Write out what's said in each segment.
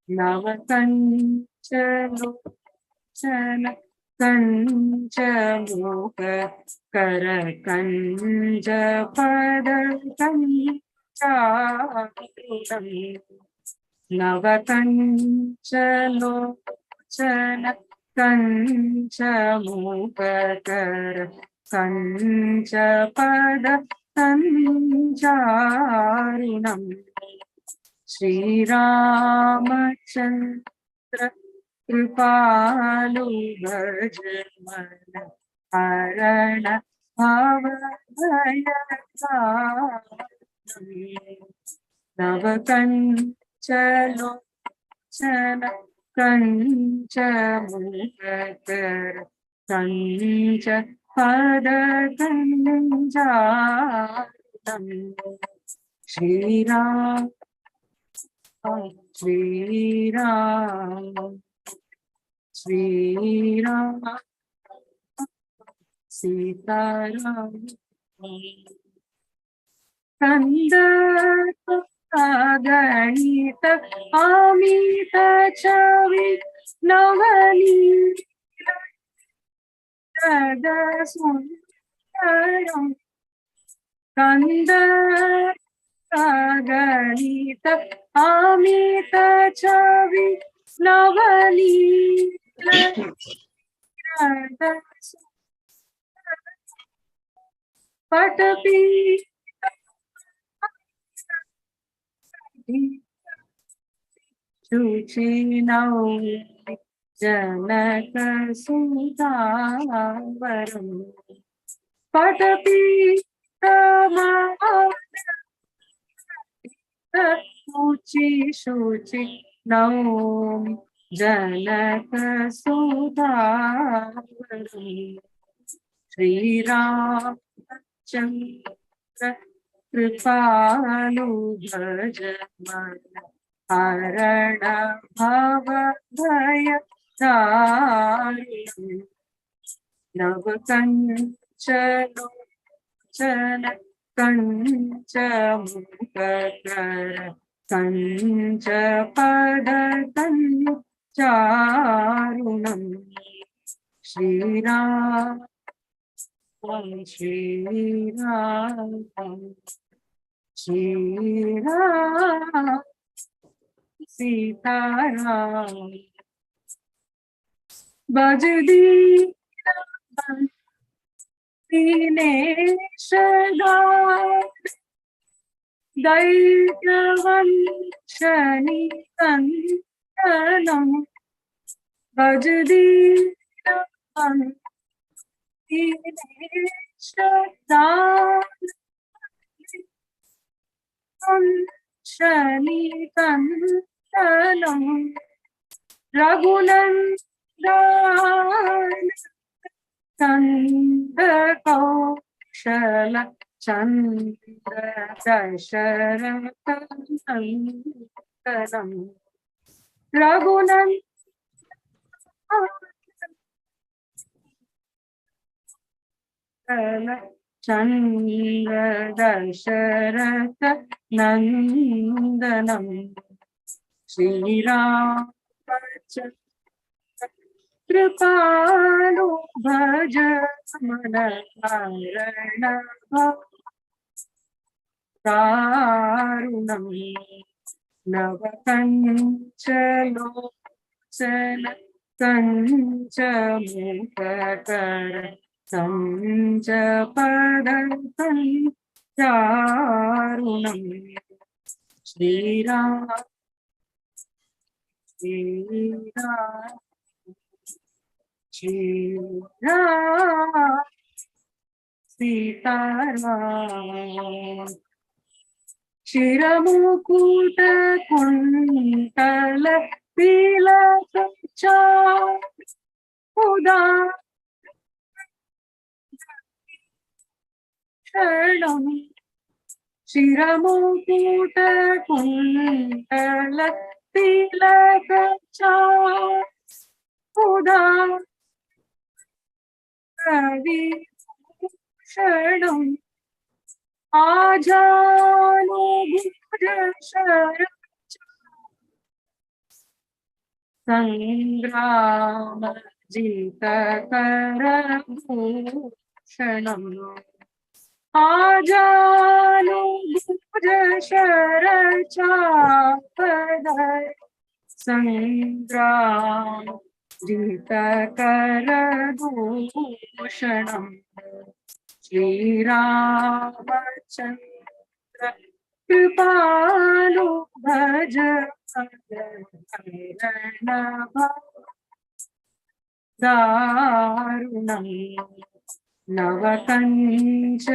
नवकञ्चलोचन कञ्चमोह करकञ्चपदकञ्चाकृतम् नवकञ्चलोचन कञ्चमोहकर कञ्चपदकञ्चारुणम् श्रीरामचन्द्र कृपालु भज मन हरण भवभयदारिणि नवकञ्चलोचन कञ्चमोहकर कञ्चपदकञ्चारुणम् श्रीराम श्रीराम श्रीराम सीताराम कंदर्प अगणित अमित छवि नवनीत सुंदरम कंदर्प अगणित अमित छवि नवनीत पटपी शुचिनौ जनक सुतावरम् पटपीठमानशुचि शुचि नौमि जनक सुतावरम् श्रीरामचन्द्र कृपालु भज मन हरण भवभयदारिणि नवकञ्चलोचन कञ्चमुखकर कञ्चपदकञ्चारुणम् श्रीराम श्रीराम श्रीराम सीताराम भज दीनेश दैत्यवंशनि कंदनम् भज दीनेश शनि कंदनम् रघुनंदन चंद कौशल चंद्र दशरथ नंदनम् रघुनंदन चंद्र दशरथ नंदनम् श्रीरामचन्द्र कृपालु भज मन हरण भवदारुणम् नवकञ्चलोचन कञ्चमुखकर कञ्चपदकञ्चारुणम् श्रीराम श्रीराम श्रीराम सीताराम शिरमुकुट कुंतल तिलक उदारणम् शिरमुकुट कुंतल तिलक उदारणम् आजानुभुज शरच संग्राम जित कर भूषणम् आजानुभुज शरचापधर संग्राम जित कर दूषणम् श्रीरामचंद्र कृपालु भज शरण दारुणम् नवकञ्च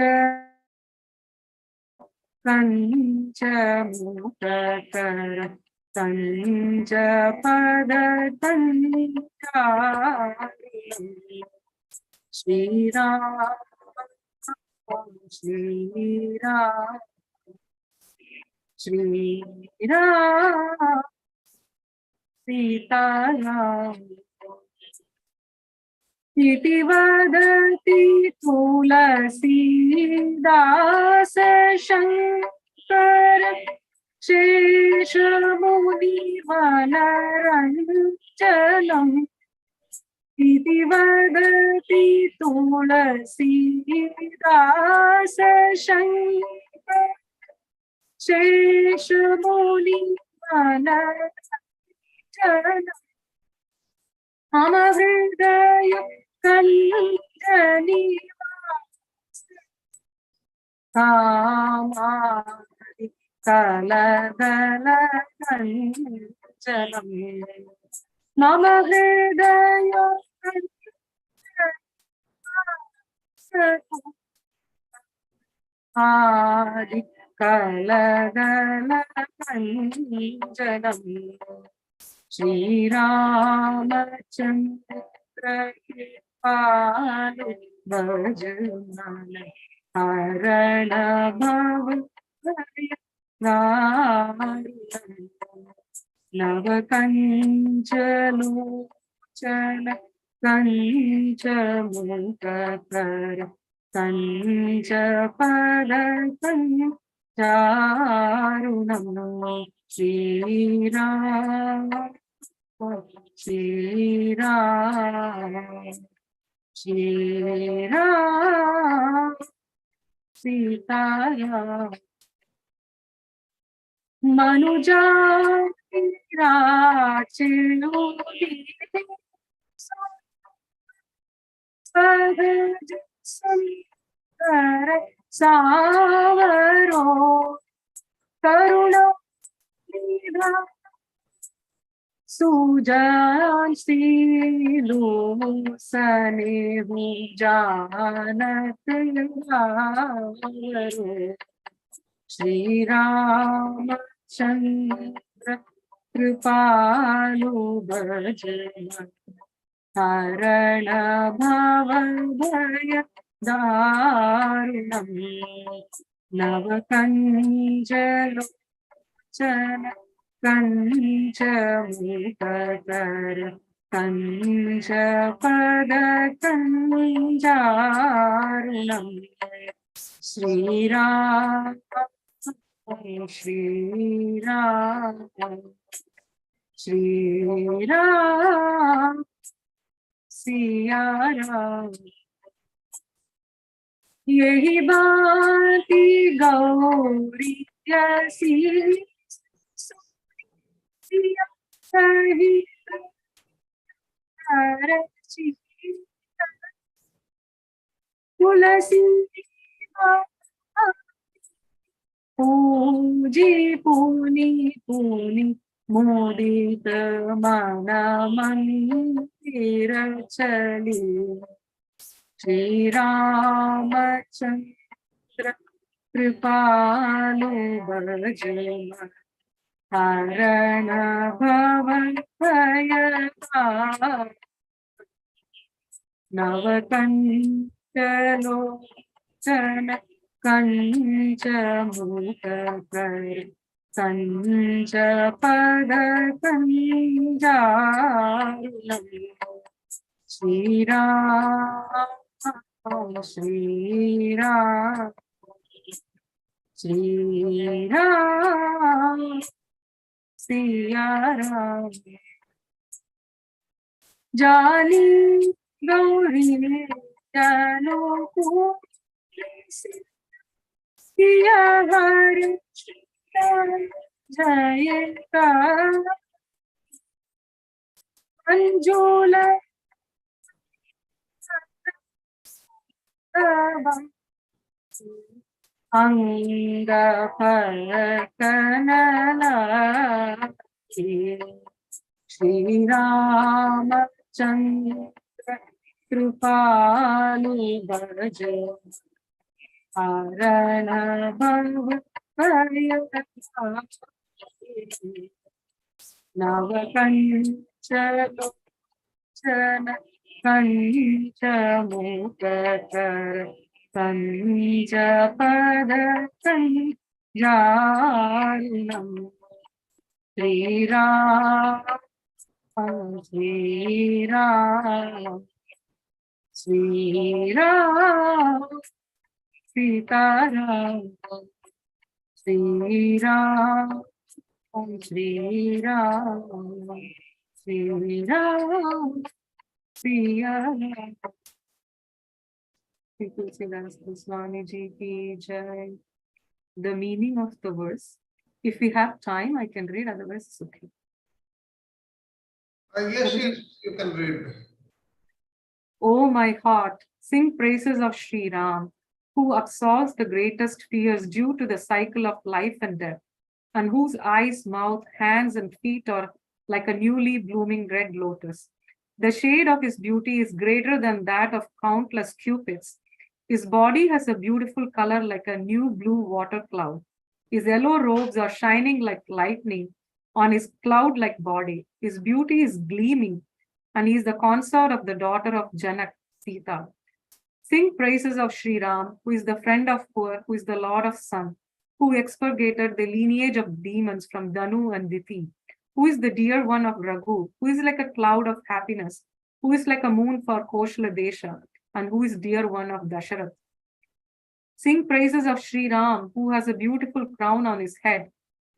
कञ्च मुखकर कञ्च पद श्रीराम श्रीराम श्रीराम सीताराम इति वदति तुलसीदास शंकर शेषमुनिवनरञ्जनम् इति वदति तुलसीदास शंकर शेषमुनिवनरञ्जनम् मम हृदय कञ्जनी कामादि कलदल कञ्चनम् मम हृदय आदि कलदल कञ्चनम् श्रीरामचंद्र कृपालु भज मन हरण भव भय दारुणम् नव कंच लोचन कंच मुखकर कंच पद चारुणम् श्रीराम श्रीराम श्रीराम सीताराम मनुजाति राचिलुति सहज सुंदर सावरो करुणा निधा सुजान सीलू सनेहु जानत यावरो श्री रामचंद्र कृपालु भज हरण भव भय दारुणम् नव कंज लोचन कंच मुखकर कंच पद कंजारुणम् श्रीराम श्रीराम श्रीराम सिया राम यही बाती गौरी सी सही तुलसी पूजी पुनि पुनि मोदित मन मंदिर चली श्री रामचंद्र कृपालु भज हरण भव भय नव कंच लोचन कंच मुखकर कंच पद कंजारुणम् श्रीराम श्रीराम श्रीराम सिया राम जाली गौरी जानो को सिया हरि जयता अंजुल अंग फलकनला श्री रामचंद्र कृपालु भज हरण भव भय नव कंच लोचन कंच मुखकर कंच पद कंजानम श्री राम श्री राम श्री राम सीताराम श्री राम श्री राम श्री राम सिया राम। तुलसीदास गोस्वामी जी की जय। The meaning of the verse, if we have time, I can read, otherwise it's okay. Yes, you can read. Oh my heart, sing praises of Sri Ram, who absolves the greatest fears due to the cycle of life and death, and whose eyes, mouth, hands, and feet are like a newly blooming red lotus. The shade of his beauty is greater than that of countless cupids. His body has a beautiful color like a new blue water cloud. His yellow robes are shining like lightning on his cloud-like body. His beauty is gleaming, and he is the consort of the daughter of Janak, Sita. Sing praises of Sri Ram, who is the friend of poor, who is the lord of sun, who expurgated the lineage of demons from Danu and Diti, who is the dear one of Raghu, who is like a cloud of happiness, who is like a moon for Koshla Desha, and who is dear one of Dasharath. Sing praises of Sri Ram, who has a beautiful crown on his head,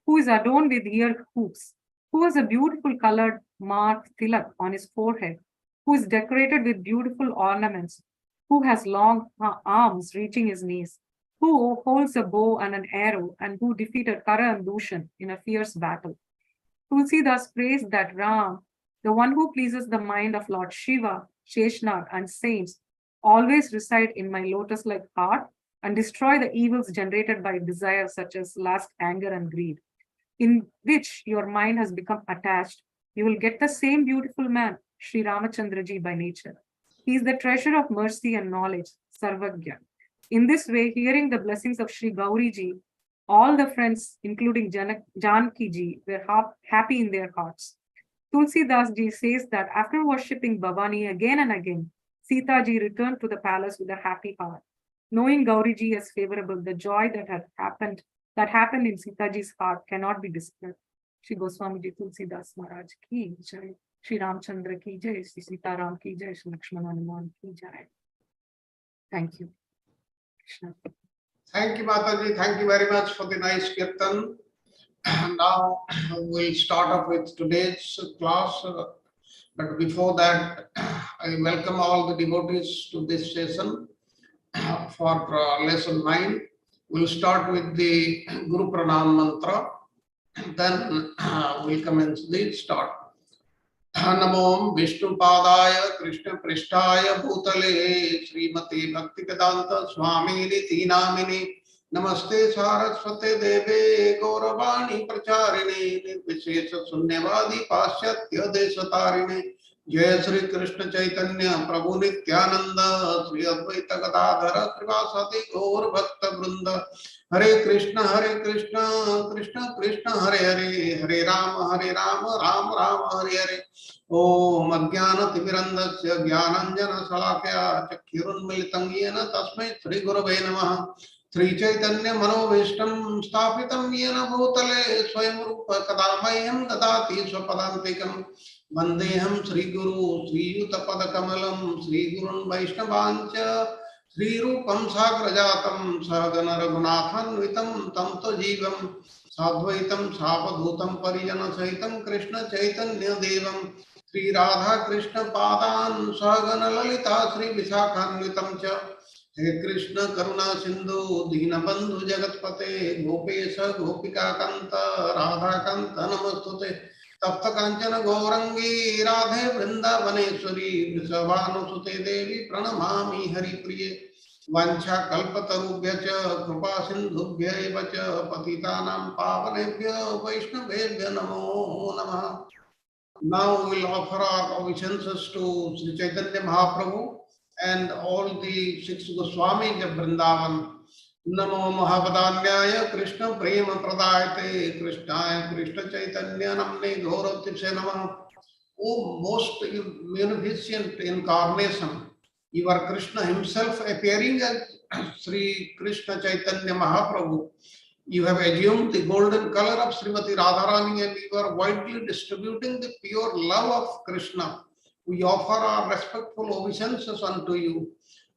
who is adorned with ear hoops, who has a beautiful colored mark tilak on his forehead, who is decorated with beautiful ornaments, who has long arms reaching his knees, who holds a bow and an arrow, and who defeated Kara and Dushan in a fierce battle. Tulsidas praised that Ram, the one who pleases the mind of Lord Shiva, Sheshnag, and saints, always reside in my lotus-like heart and destroy the evils generated by desires such as lust, anger, and greed, in which your mind has become attached. You will get the same beautiful man, Sri Ramachandraji, by nature. He is the treasure of mercy and knowledge, Sarvagya. In this way, hearing the blessings of Sri Gauriji, all the friends, including Janki ji, were happy in their hearts. Tulsidas ji says that after worshipping Bhavani again and again, Sita ji returned to the palace with a happy heart. Knowing Gauriji as favorable, the joy that happened in Sita ji's heart cannot be described. Shri Goswami ji Tulsidas Maharaj ki jai, Shri Ramchandra ki jai, Shri Sita Ram ki jai, Shri Lakshmana Hanuman ki jai. Thank you. Krishna. Thank you, Mataji. Thank you very much for the nice kirtan. Now we'll start off with today's class. But before that, I welcome all the devotees to this session for lesson 9. We'll start with the Guru Pranam mantra. Then we'll commence the start. नमो विष्णुपादाय कृष्णपृष्ठाय भूतले श्रीमते भक्तिवेदांत स्वामिनिति नामिने नमस्ते सारस्वते देवे गौरवाणी प्रचारिणे निर्विशेष शून्यवादी पाश्चात्य देशतारिणे जय श्री कृष्ण चैतन्य प्रभु नित्यानंद श्री अद्वैत गदाधर श्रीवासादि गौर भक्त वृंद हरे कृष्ण कृष्ण कृष्ण हरे हरे हरे राम राम राम हरे हरे ओम अज्ञानतिमिरन्धस्य ज्ञानाञ्जनशलाकया चक्षुरुन्मीलितं येन तस्मै श्रीगुरवे नमः श्रीचैतन्य मनोभीष्टं स्थापितं येन भूतले स्वयं रूप कदा मह्यं ददाति स्वपदान्तिकं वन्देऽहं श्रीगुरु श्रीयुतपदकमलं श्रीगुरुन् वैष्णवांश्च श्रीरूपं साग्रजातं सहगण रघुनाथान्वितं तं जीवं Sadvaitam Savadhutam Parijana Sahitam Krishna Chaitanya Devam Sri Radha Krishna Padan Sagana Lalita Sri Visakhanvitam Cha He Krishna Karuna Sindhu Dinabandhu Jagatpate Gopesha Gopika Kanta Radha Kanta Namastute Tapta Kanchana Gaurangi Radhe Vrindavaneshwari Vrishabhanusute Devi Pranamami Hari Priye Vancha kalpatarubhya cha kripa sindhubhya eva cha patitanam pavanebhyo vaishnavebhyo namo namaha. Now we will offer our obeisances to Sri Chaitanya Mahaprabhu and all the six Goswamis of Vrindavan. Namo Mahapadanyaya Krishna Prema Pradayate Krishnaya Krishna Chaitanya Namne Gauravtipse Namaha. O most munificent incarnation, you are Krishna himself appearing as Sri Krishna Chaitanya Mahaprabhu. You have assumed the golden color of Srimati Radharani and you are widely distributing the pure love of Krishna. We offer our respectful obeisances unto you.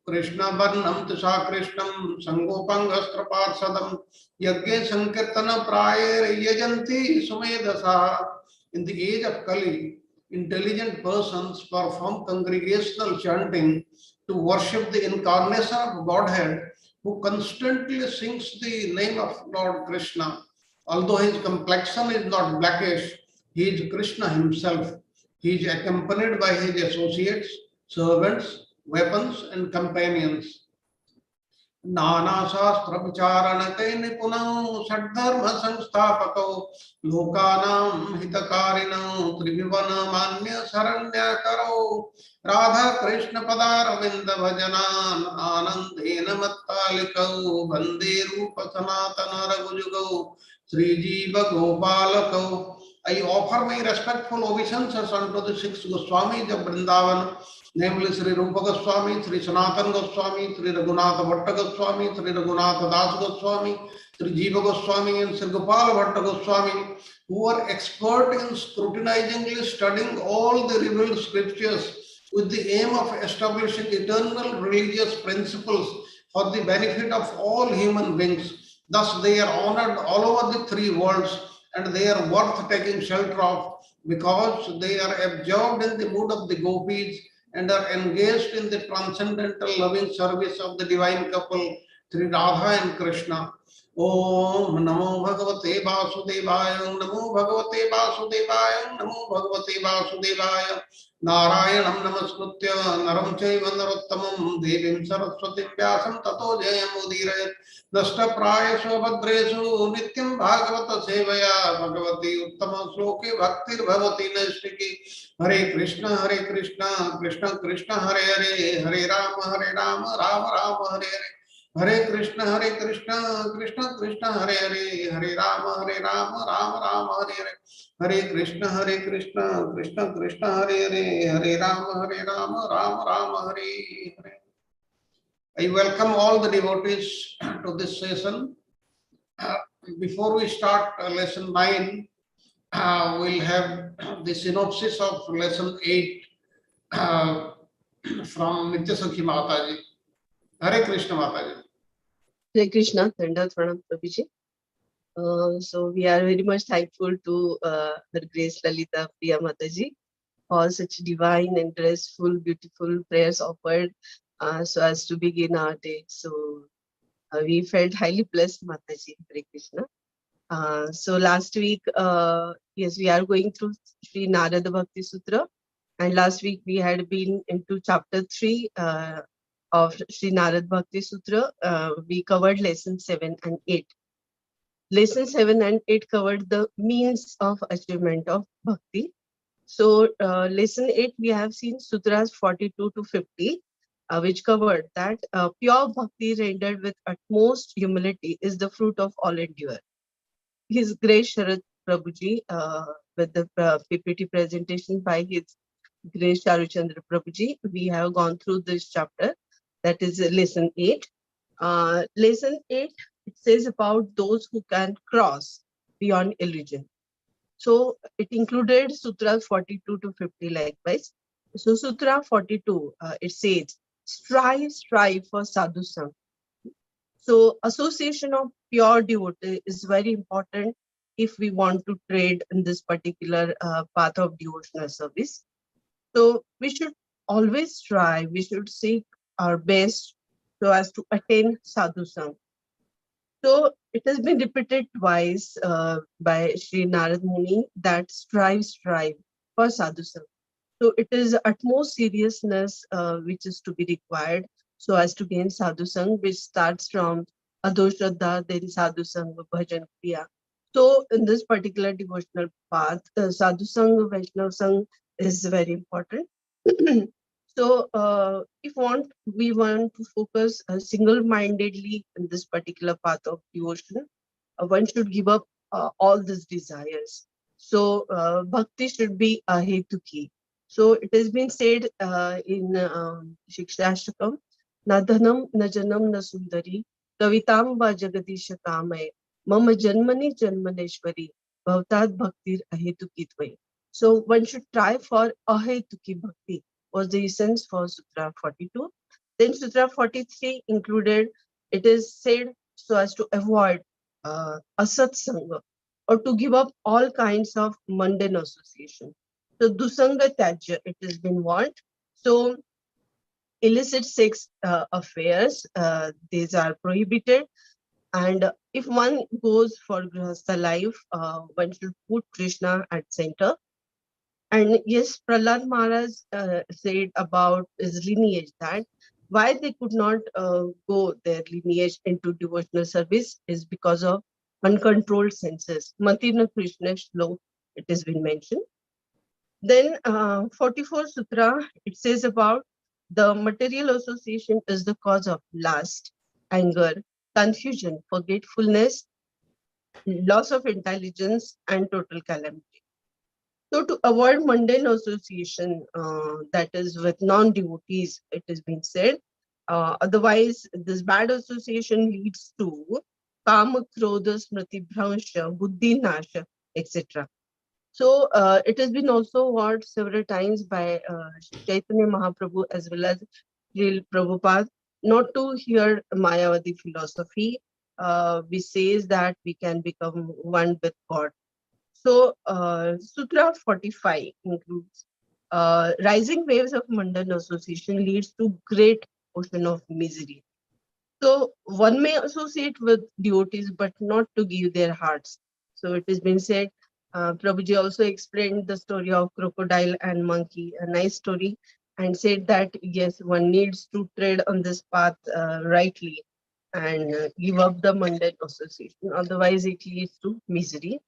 Krishna Varnam Tisha Krishnam Sangopangastra Parsadam Yagge Sankirtana Prayer Yajanti Sumedasa. In the age of Kali, intelligent persons perform congregational chanting to worship the incarnation of Godhead who constantly sings the name of Lord Krishna. Although his complexion is not blackish, he is Krishna himself. He is accompanied by his associates, servants, weapons and companions. Nana Shastra Vicharanate Nipunam Sadharma Samstapako Lokanam Hitakarino Trivivana Manya Saranya Karo Radha Krishna Padaravinda Bhajanan Anandena Mattalikau Bande Rupa Sanatana Ragujugo Sri Jiva Gopalako. I offer my respectful obeisances unto the six Goswamis of Vrindavan, namely Sri Rupa Goswami, Sri Sanatan Goswami, Sri Raghunatha Bhatta Goswami, Sri Raghunatha Das Goswami, Sri Jiva Goswami and Sri Gopala Bhatta Goswami, who are expert in scrutinizingly studying all the revealed scriptures with the aim of establishing eternal religious principles for the benefit of all human beings. Thus they are honored all over the three worlds and they are worth taking shelter of because they are absorbed in the mood of the gopis and are engaged in the transcendental loving service of the divine couple, Sri Radha and Krishna. Om Namo Bhagavate Vasudevaya, Namo Bhagavate Vasudevaya, Namo Bhagavate Vasudevaya, Narayanam Namaskritya, Naram Chaiva Narottamam, Devim Saraswati Vyasam, Tato Jayamudire, Nasta Praya Svabhadresu, Nityam Bhagavata Sevaya, Bhagavati Uttama Sloke, Bhaktir Bhavati Nastiki, Hare Krishna, Krishna Krishna, Hare Hare, Hare Rama, Rama Rama, Hare Hare. Hare Krishna, Krishna Krishna, Hare Hare, Hare Rama, Rama Rama, Hare Hare. Hare Krishna, Krishna Krishna, Hare Hare, Hare Rama, Rama Rama, Hare Hare. I welcome all the devotees to this session. Before we start lesson 9, we'll have the synopsis of lesson 8 from Nityasakhi Mataji. Hare Krishna Mataji. Hare Krishna, Dandavat Pranam Prabhuji. So we are very much thankful to Her Grace Lalita Priya Mataji for such divine and graceful, beautiful prayers offered so as to begin our day. So we felt highly blessed, Mataji. Hare Krishna. So last week, yes, we are going through Sri Narada Bhakti Sutra, and last week we had been into chapter 3 of Sri Narada Bhakti Sutra. We covered lesson 7 and 8. Lesson 7 and 8 covered the means of achievement of bhakti. So lesson 8 we have seen Sutras 42 to 50, which covered that pure bhakti rendered with utmost humility is the fruit of all endure. His Grace Sarat Prabhuji with the PPT presentation by His Grace Caruchandara Prabhuji, we have gone through this chapter. That is lesson 8. Lesson 8, it says about those who can cross beyond illusion. So it included Sutras 42 to 50 likewise. So Sutra 42, it says, strive for sadhu-sang. So association of pure devotee is very important if we want to trade in this particular path of devotional service. So we should always try, we should seek our best so as to attain sadhu sang. So it has been repeated twice by Sri Narad Muni that strive for sadhu sang. So it is utmost seriousness which is to be required so as to gain sadhu sang, which starts from Adoshraddha, then sadhu sang, bhajan kriya. So in this particular devotional path, sadhu sang, Vaishnav sang is very important. So if we want to focus single-mindedly in this particular path of devotion, one should give up all these desires. So bhakti should be ahetuki. So it has been said in Shikshashtakam, na dhanam, na janam, na sundari, kavitam va jagadisha kamay, mama janmani janmaneshwari, bhavtat bhaktir ahetuki tvai. So one should try for ahetuki bhakti, was the essence for Sutra 42. Then Sutra 43 included, it is said so as to avoid asat sangha, or to give up all kinds of mundane association. So dusanga tyajya, it has been warned. So illicit sex affairs, these are prohibited. And if one goes for grihastha life, one should put Krishna at center. And yes, Prahlad Maharaj said about his lineage that why they could not go their lineage into devotional service is because of uncontrolled senses. Matirna Krishna Shlok, it has been mentioned. Then 44 Sutra, it says about the material association is the cause of lust, anger, confusion, forgetfulness, loss of intelligence, and total calamity. So to avoid mundane association, that is with non-devotees, it has been said. Otherwise, this bad association leads to kama, krodha, smriti, bhransha, buddhi, nasha, etc. So it has been also warned several times by Chaitanya Mahaprabhu as well as Srila Prabhupada not to hear Mayavadi philosophy, which says that we can become one with God. So Sutra 45 includes rising waves of mundane association leads to great ocean of misery. So one may associate with devotees, but not to give their hearts. So it has been said, Prabhuji also explained the story of crocodile and monkey, a nice story, and said that yes, one needs to tread on this path rightly and give up the mundane association. Otherwise, it leads to misery.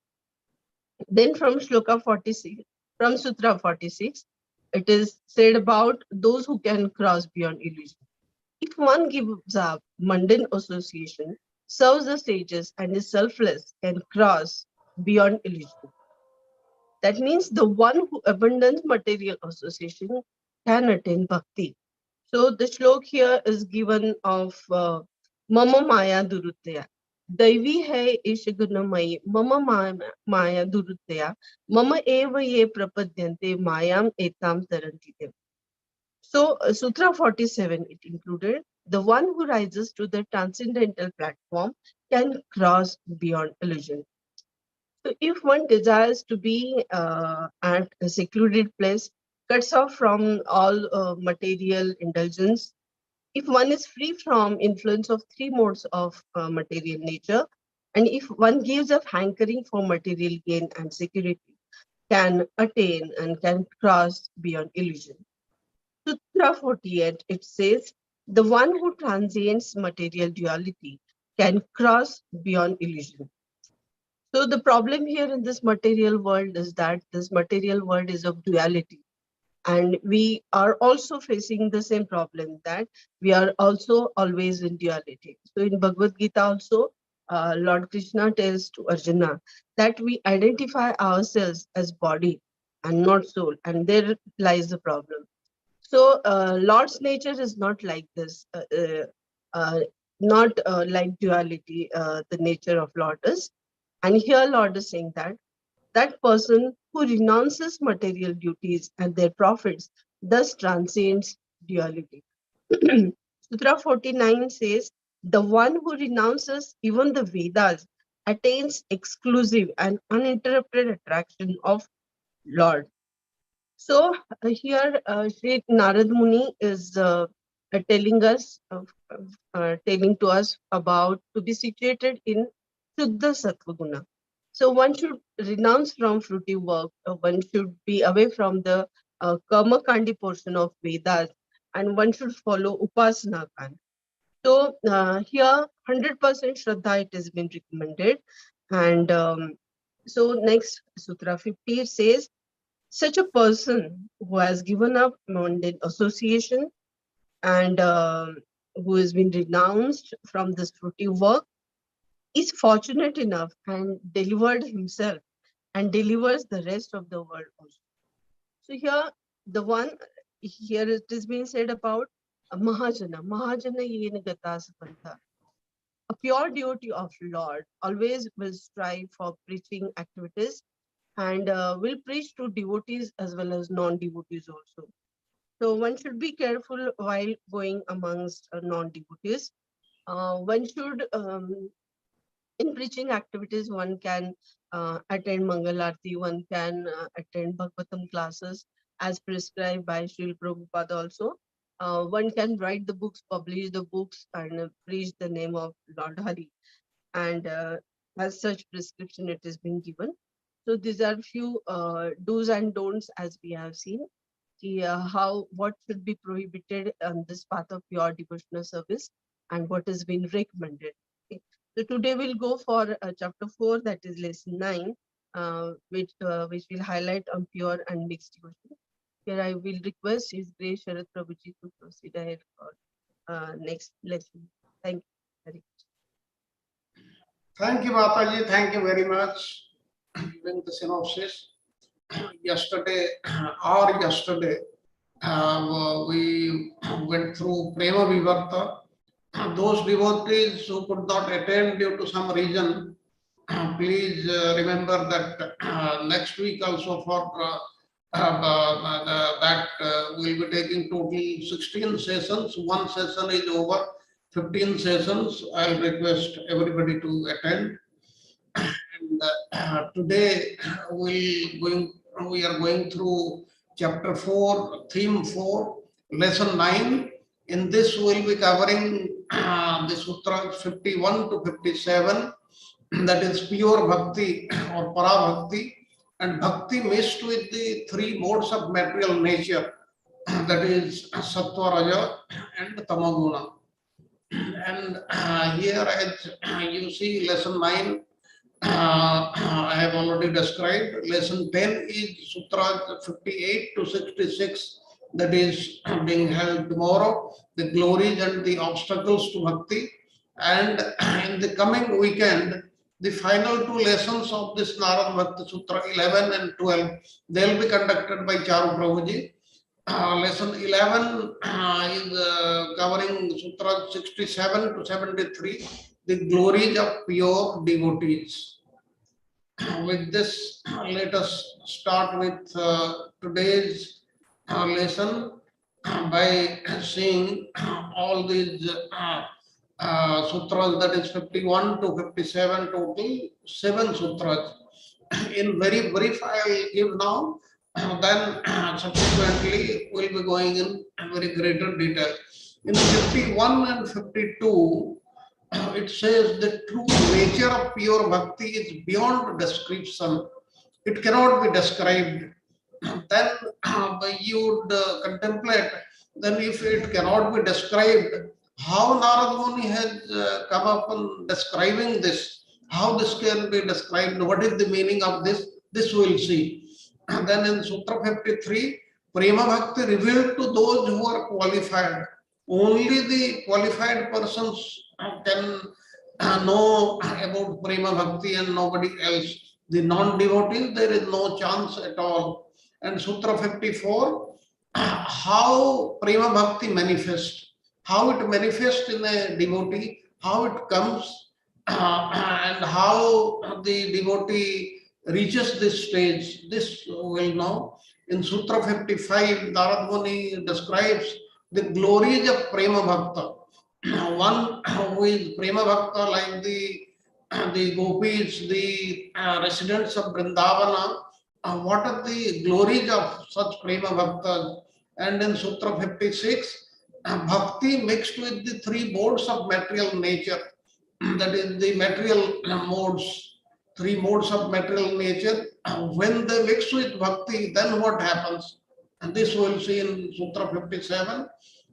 Then from Shloka 46, from Sutra 46, it is said about those who can cross beyond illusion. If one gives up mundane association, serves the sages, and is selfless, can cross beyond illusion. That means the one who abandons material association can attain bhakti. So the shlok here is given of Mama Maya Durutya. Daivi hai ishagunamai Mama Maya Durutya Mama eva ye prapadyante mayam etam tarantitem. So Sutra 47, it included, the one who rises to the transcendental platform can cross beyond illusion. So if one desires to be at a secluded place, cuts off from all material indulgence, if one is free from influence of three modes of material nature, and if one gives up hankering for material gain and security, can attain and can cross beyond illusion. Sutra 48, it says, the one who transcends material duality can cross beyond illusion. So the problem here in this material world is that this material world is of duality. And we are also facing the same problem, that we are also always in duality. So in Bhagavad Gita also, Lord Krishna tells to Arjuna that we identify ourselves as body and not soul. And there lies the problem. So Lord's nature is not like this, not like duality, the nature of Lord is. And here Lord is saying that that person who renounces material duties and their profits thus transcends duality. Sutra 49 says, the one who renounces even the Vedas attains exclusive and uninterrupted attraction of Lord. So here Sri Narad Muni is telling us, telling to us about to be situated in Shuddha Sattva Guna. So one should renounce from fruitive work. One should be away from the Karma Kandi portion of Vedas, and one should follow Upasana Kandi. So here 100% Shraddha it has been recommended. And so next Sutra 50 says, such a person who has given up mundane association and who has been renounced from this fruitive work is fortunate enough and delivered himself and delivers the rest of the world also. So here, the one, here it is being said about Mahajana. Mahajana yena gatas pantha. A pure devotee of Lord always will strive for preaching activities and will preach to devotees as well as non-devotees also. So one should be careful while going amongst non-devotees. One should, in preaching activities, one can attend Mangalarti, one can attend Bhagavatam classes as prescribed by Srila Prabhupada also. One can write the books, publish the books, and preach the name of Lord Hari. And as such prescription it is being given. So these are few do's and don'ts as we have seen. What should be prohibited on this path of pure devotional service and what has been recommended. Okay. So today we'll go for chapter 4, that is lesson 9, which will highlight on pure and mixed devotion. Here I will request His Grace Sarat Prabhuji to proceed ahead for next lesson. Thank you very much. Thank you, Mataji. Thank you very much for giving the synopsis. Yesterday, we went through Prema Vivarta. Those devotees who could not attend due to some reason, please remember that next week also for that we'll be taking total 16 sessions. One session is over, 15 sessions. I'll request everybody to attend. And today we are going through chapter 4, theme 4, lesson 9. In this we'll be covering the Sutras 51 to 57, that is pure bhakti or parā-bhakti, and bhakti mixed with the 3 modes of material nature, that is sattva, raja and tamaguna. And here as you see lesson 9, I have already described. Lesson 10 is Sutra 58 to 66, that is being held tomorrow, the glories and the obstacles to bhakti. And in the coming weekend, the final 2 lessons of this Narada Bhakti Sutra 11 and 12, they will be conducted by Prabhuji. Lesson 11 is covering Sutra 67 to 73, the glories of pure devotees. With this, let us start with today's lesson by seeing all these sutras, that is 51 to 57, total 7 sutras. In very brief, I will give now. Then subsequently we'll be going in very greater detail. In 51 and 52, it says the true nature of pure bhakti is beyond description. It cannot be described. Then you would contemplate, then if it cannot be described, how Narada Muni has come up on describing this, how this can be described, what is the meaning of this, this we'll see. And then in Sutra 53, Prema Bhakti revealed to those who are qualified. Only the qualified persons can know about Prema Bhakti and nobody else. The non-devotees, there is no chance at all. And Sutra 54, how Prema Bhakti manifests, how it manifests in a devotee, how it comes, and how the devotee reaches this stage, this will know. In Sutra 55, Narada Muni describes the glories of Prema Bhakta. One who is Prema Bhakta, like the the gopis, the residents of Vrindavana, what are the glories of such prema bhaktas? And in Sutra 56, bhakti mixed with the three modes of material nature, that is the material modes, three modes of material nature. When they mix with bhakti, then what happens? And this we'll see in Sutra 57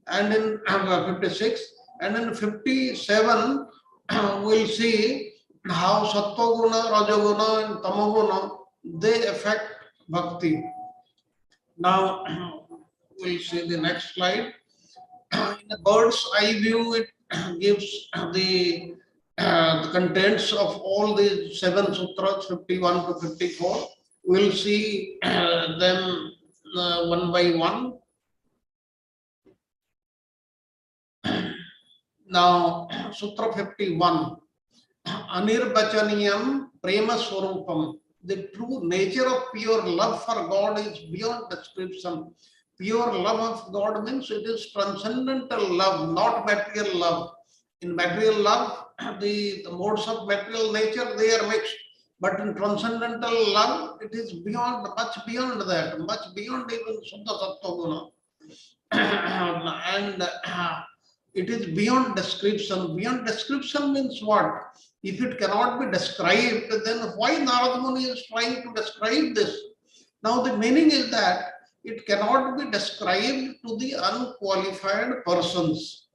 and in 56. And in 57, we'll see how sattva guna, rajaguna, and tamaguna, they affect bhakti. Now, we'll see the next slide. In a bird's eye view, it gives the contents of all the 7 sutras, 51 to 54. We'll see them one by one. Now, Sutra 51, Anirvachaniyam Prema Swarupam. The true nature of pure love for God is beyond description. Pure love of God means it is transcendental love, not material love. In material love, the modes of material nature, they are mixed. But in transcendental love, it is beyond, much beyond that, much beyond even Suddha Sattva Guna. And it is beyond description. Beyond description means what? If it cannot be described, then why Narada Muni is trying to describe this? Now the meaning is that it cannot be described to the unqualified persons.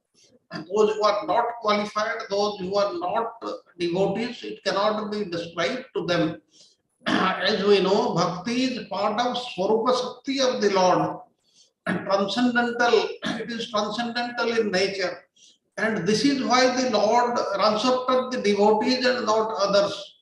And those who are not qualified, those who are not devotees, it cannot be described to them. As we know, bhakti is part of Swarupa Sakti of the Lord. And transcendental, it is transcendental in nature. And this is why the Lord runs after the devotees and not others.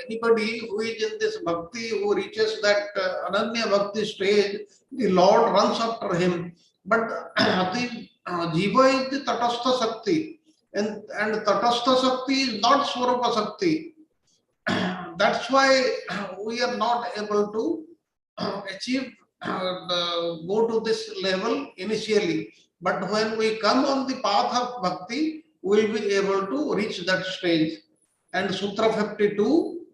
Anybody who is in this bhakti, who reaches that Ananya Bhakti stage, the Lord runs after him. But the Jiva is the Tatastha Sakti. And Tatastha Sakti is not Swarupa Sakti. That's why we are not able to achieve go to this level initially, but when we come on the path of bhakti, we will be able to reach that stage. And Sutra 52,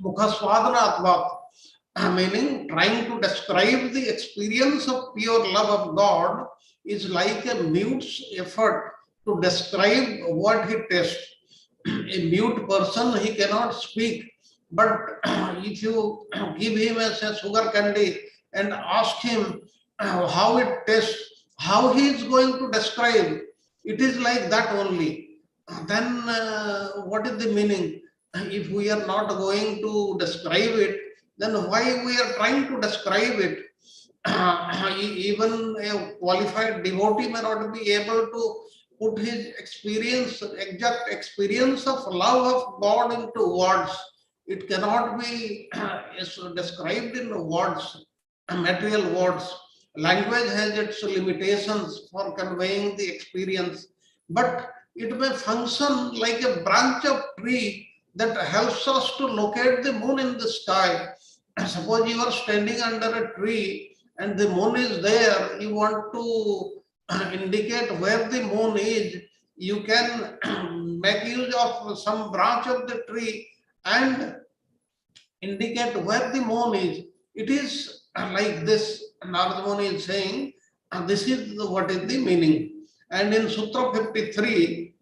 Mukhaswadana Atvat, meaning trying to describe the experience of pure love of God is like a mute's effort to describe what he tastes. A mute person, he cannot speak, but if you give him as a sugar candy and ask him how it tastes, how he is going to describe, it is like that only. Then what is the meaning? If we are not going to describe it, then why we are trying to describe it? Even a qualified devotee may not be able to put his experience, exact experience of love of God into words. It cannot be described in words, material words. Language has its limitations for conveying the experience, but it may function like a branch of tree that helps us to locate the moon in the sky. Suppose you are standing under a tree and the moon is there, you want to indicate where the moon is, you can make use of some branch of the tree and indicate where the moon is. It is like this. Narada Muni is saying, this is what is the meaning. And in Sutra 53,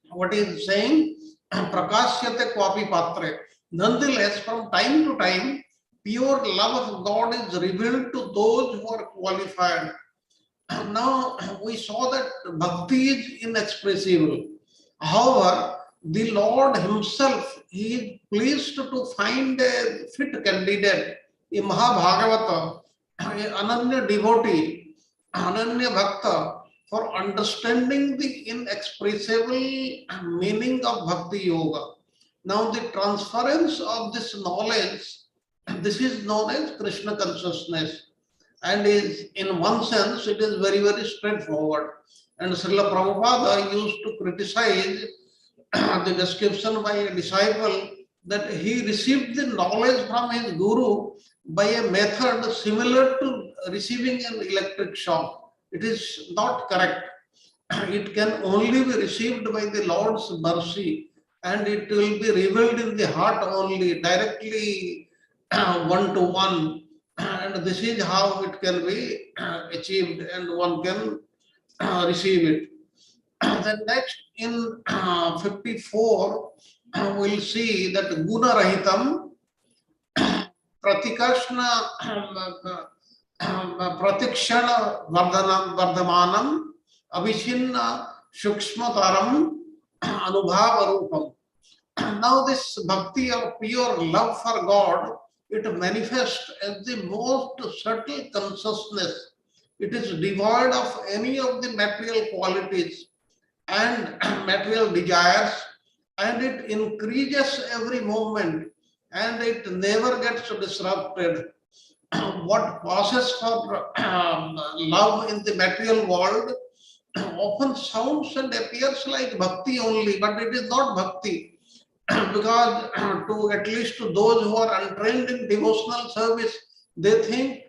what is saying, Prakasyate Kwapi Patre. Nonetheless, from time to time, pure love of God is revealed to those who are qualified. Now, we saw that bhakti is inexpressible. However, the Lord himself, he is pleased to find a fit candidate, a Mahabhagavata, Ananya devotee, Ananya Bhakta, for understanding the inexpressible meaning of Bhakti Yoga. Now, the transference of this knowledge, this is known as Krishna consciousness, and is in one sense, it is very, very straightforward. And Srila Prabhupada used to criticize the description by a disciple that he received the knowledge from his guru by a method similar to receiving an electric shock. It is not correct. It can only be received by the Lord's mercy. and it will be revealed in the heart only, directly one to one. And this is how it can be achieved, and one can receive it. Then next in 54, we'll see that Guna Rahitam Pratikashna Pratikshana Vardhamanam Avichinna Shukshmataram Anubhava Rupam. Now this bhakti or pure love for God, it manifests as the most subtle consciousness. It is devoid of any of the material qualities and material desires, and it increases every moment, and it never gets disrupted. What passes for love in the material world often sounds and appears like bhakti only, but it is not bhakti. Because to at least to those who are untrained in devotional service, they think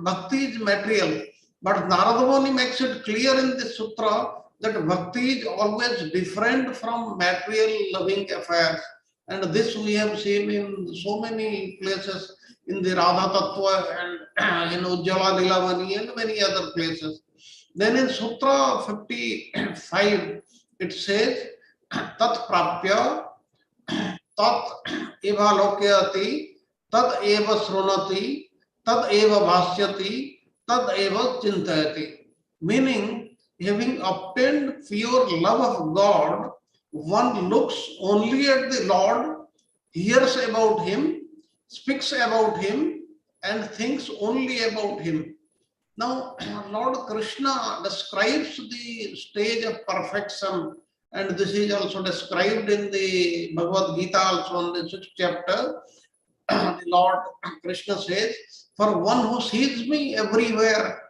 bhakti is material. But Narada Muni makes it clear in the sutra that bhakti is always different from material loving affairs. And this we have seen in so many places, in the Radha Tattva and in Ujjvala Nilamani and many other places. Then in Sutra 55, it says, Tat Prapya Tat eva lokyati, tad eva srunati, tad eva bhasyati, tad eva chintayati. Meaning, having obtained pure love of God, one looks only at the Lord, hears about Him, speaks about Him, and thinks only about Him. Now, Lord Krishna describes the stage of perfection, and this is also described in the Bhagavad Gita, also in the 6th chapter. The Lord Krishna says, for one who sees me everywhere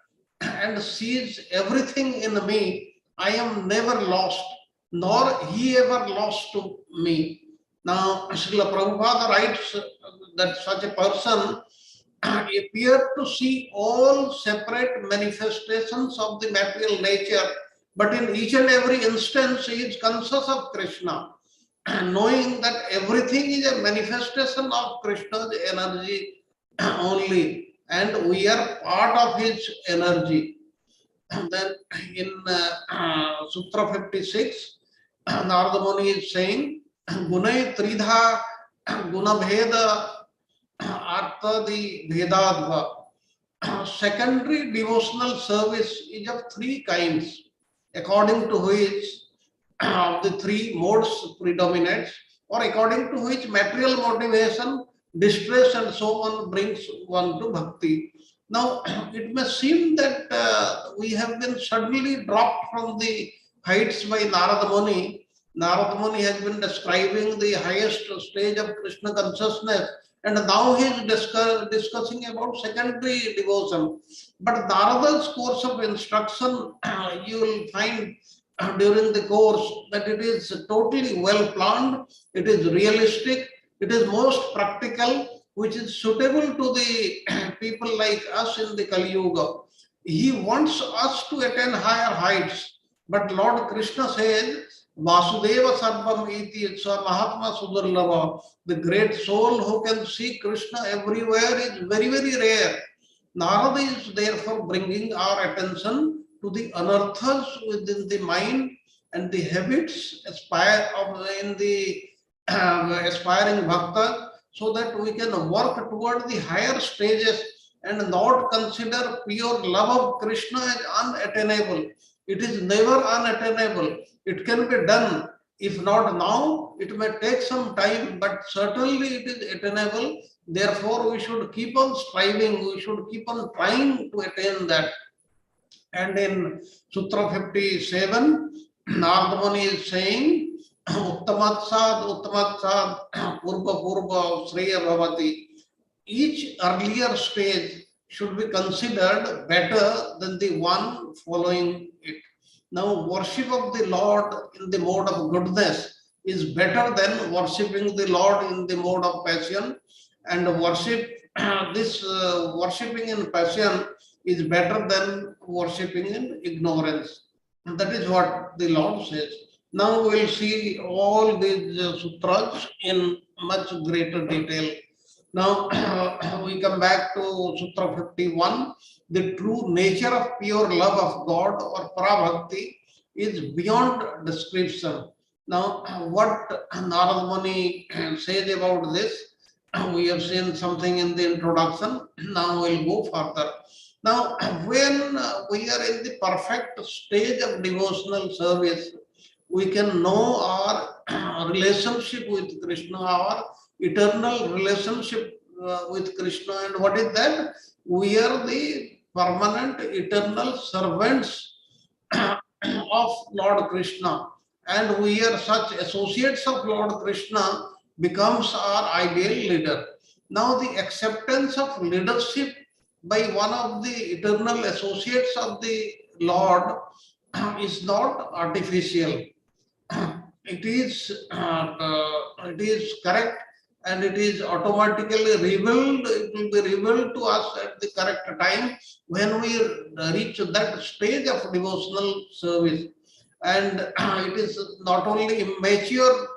and sees everything in me, I am never lost, nor he ever lost to me. Now, Srila Prabhupada writes that such a person appeared to see all separate manifestations of the material nature, but in each and every instance he is conscious of Krishna, knowing that everything is a manifestation of Krishna's energy only, and we are part of his energy. And then in Sutra 56, Narada Muni is saying, Gunai Tridha Guna Bheda Artha the Bhedadva. Secondary devotional service is of three kinds, according to which the three modes predominates, or according to which material motivation, distress and so on brings one to bhakti. Now, it may seem that we have been suddenly dropped from the heights by Narada Muni. Narada Muni has been describing the highest stage of Krishna consciousness, and now he is discussing about secondary devotion. But Narada's course of instruction, you will find during the course that it is totally well planned, it is realistic, it is most practical, which is suitable to the people like us in the Kali Yuga. He wants us to attain higher heights, but Lord Krishna says, Vasudeva Sarvam Iti Itsa Mahatma Sudurlava. The great soul who can see Krishna everywhere is very, very rare. Narada is therefore bringing our attention to the anarthas within the mind and the habits in the aspiring bhakta, so that we can work toward the higher stages and not consider pure love of Krishna as unattainable. It is never unattainable. It can be done. If not now, it may take some time, but certainly it is attainable. Therefore, we should keep on striving. We should keep on trying to attain that. And in Sutra 57, Narada Muni is saying, Uttamatsad, Purva Purva, Sreya Bhavati. Each earlier stage should be considered better than the one following it. Now, worship of the Lord in the mode of goodness is better than worshipping the Lord in the mode of passion, and worshipping in passion is better than worshipping in ignorance. And that is what the Lord says. Now we'll see all these sutras in much greater detail. Now we come back to Sutra 51. The true nature of pure love of God or parā-bhakti is beyond description. Now, what Narada Muni says about this, we have seen something in the introduction. Now we'll go further. Now, when we are in the perfect stage of devotional service, we can know our relationship with Krishna, our eternal relationship with Krishna. And what is that? We are the permanent eternal servants of Lord Krishna, and we are such associates of Lord Krishna becomes our ideal leader. Now the acceptance of leadership by one of the eternal associates of the Lord is not artificial. It is correct, and it is automatically revealed. It will be revealed to us at the correct time when we reach that stage of devotional service. And it is not only immature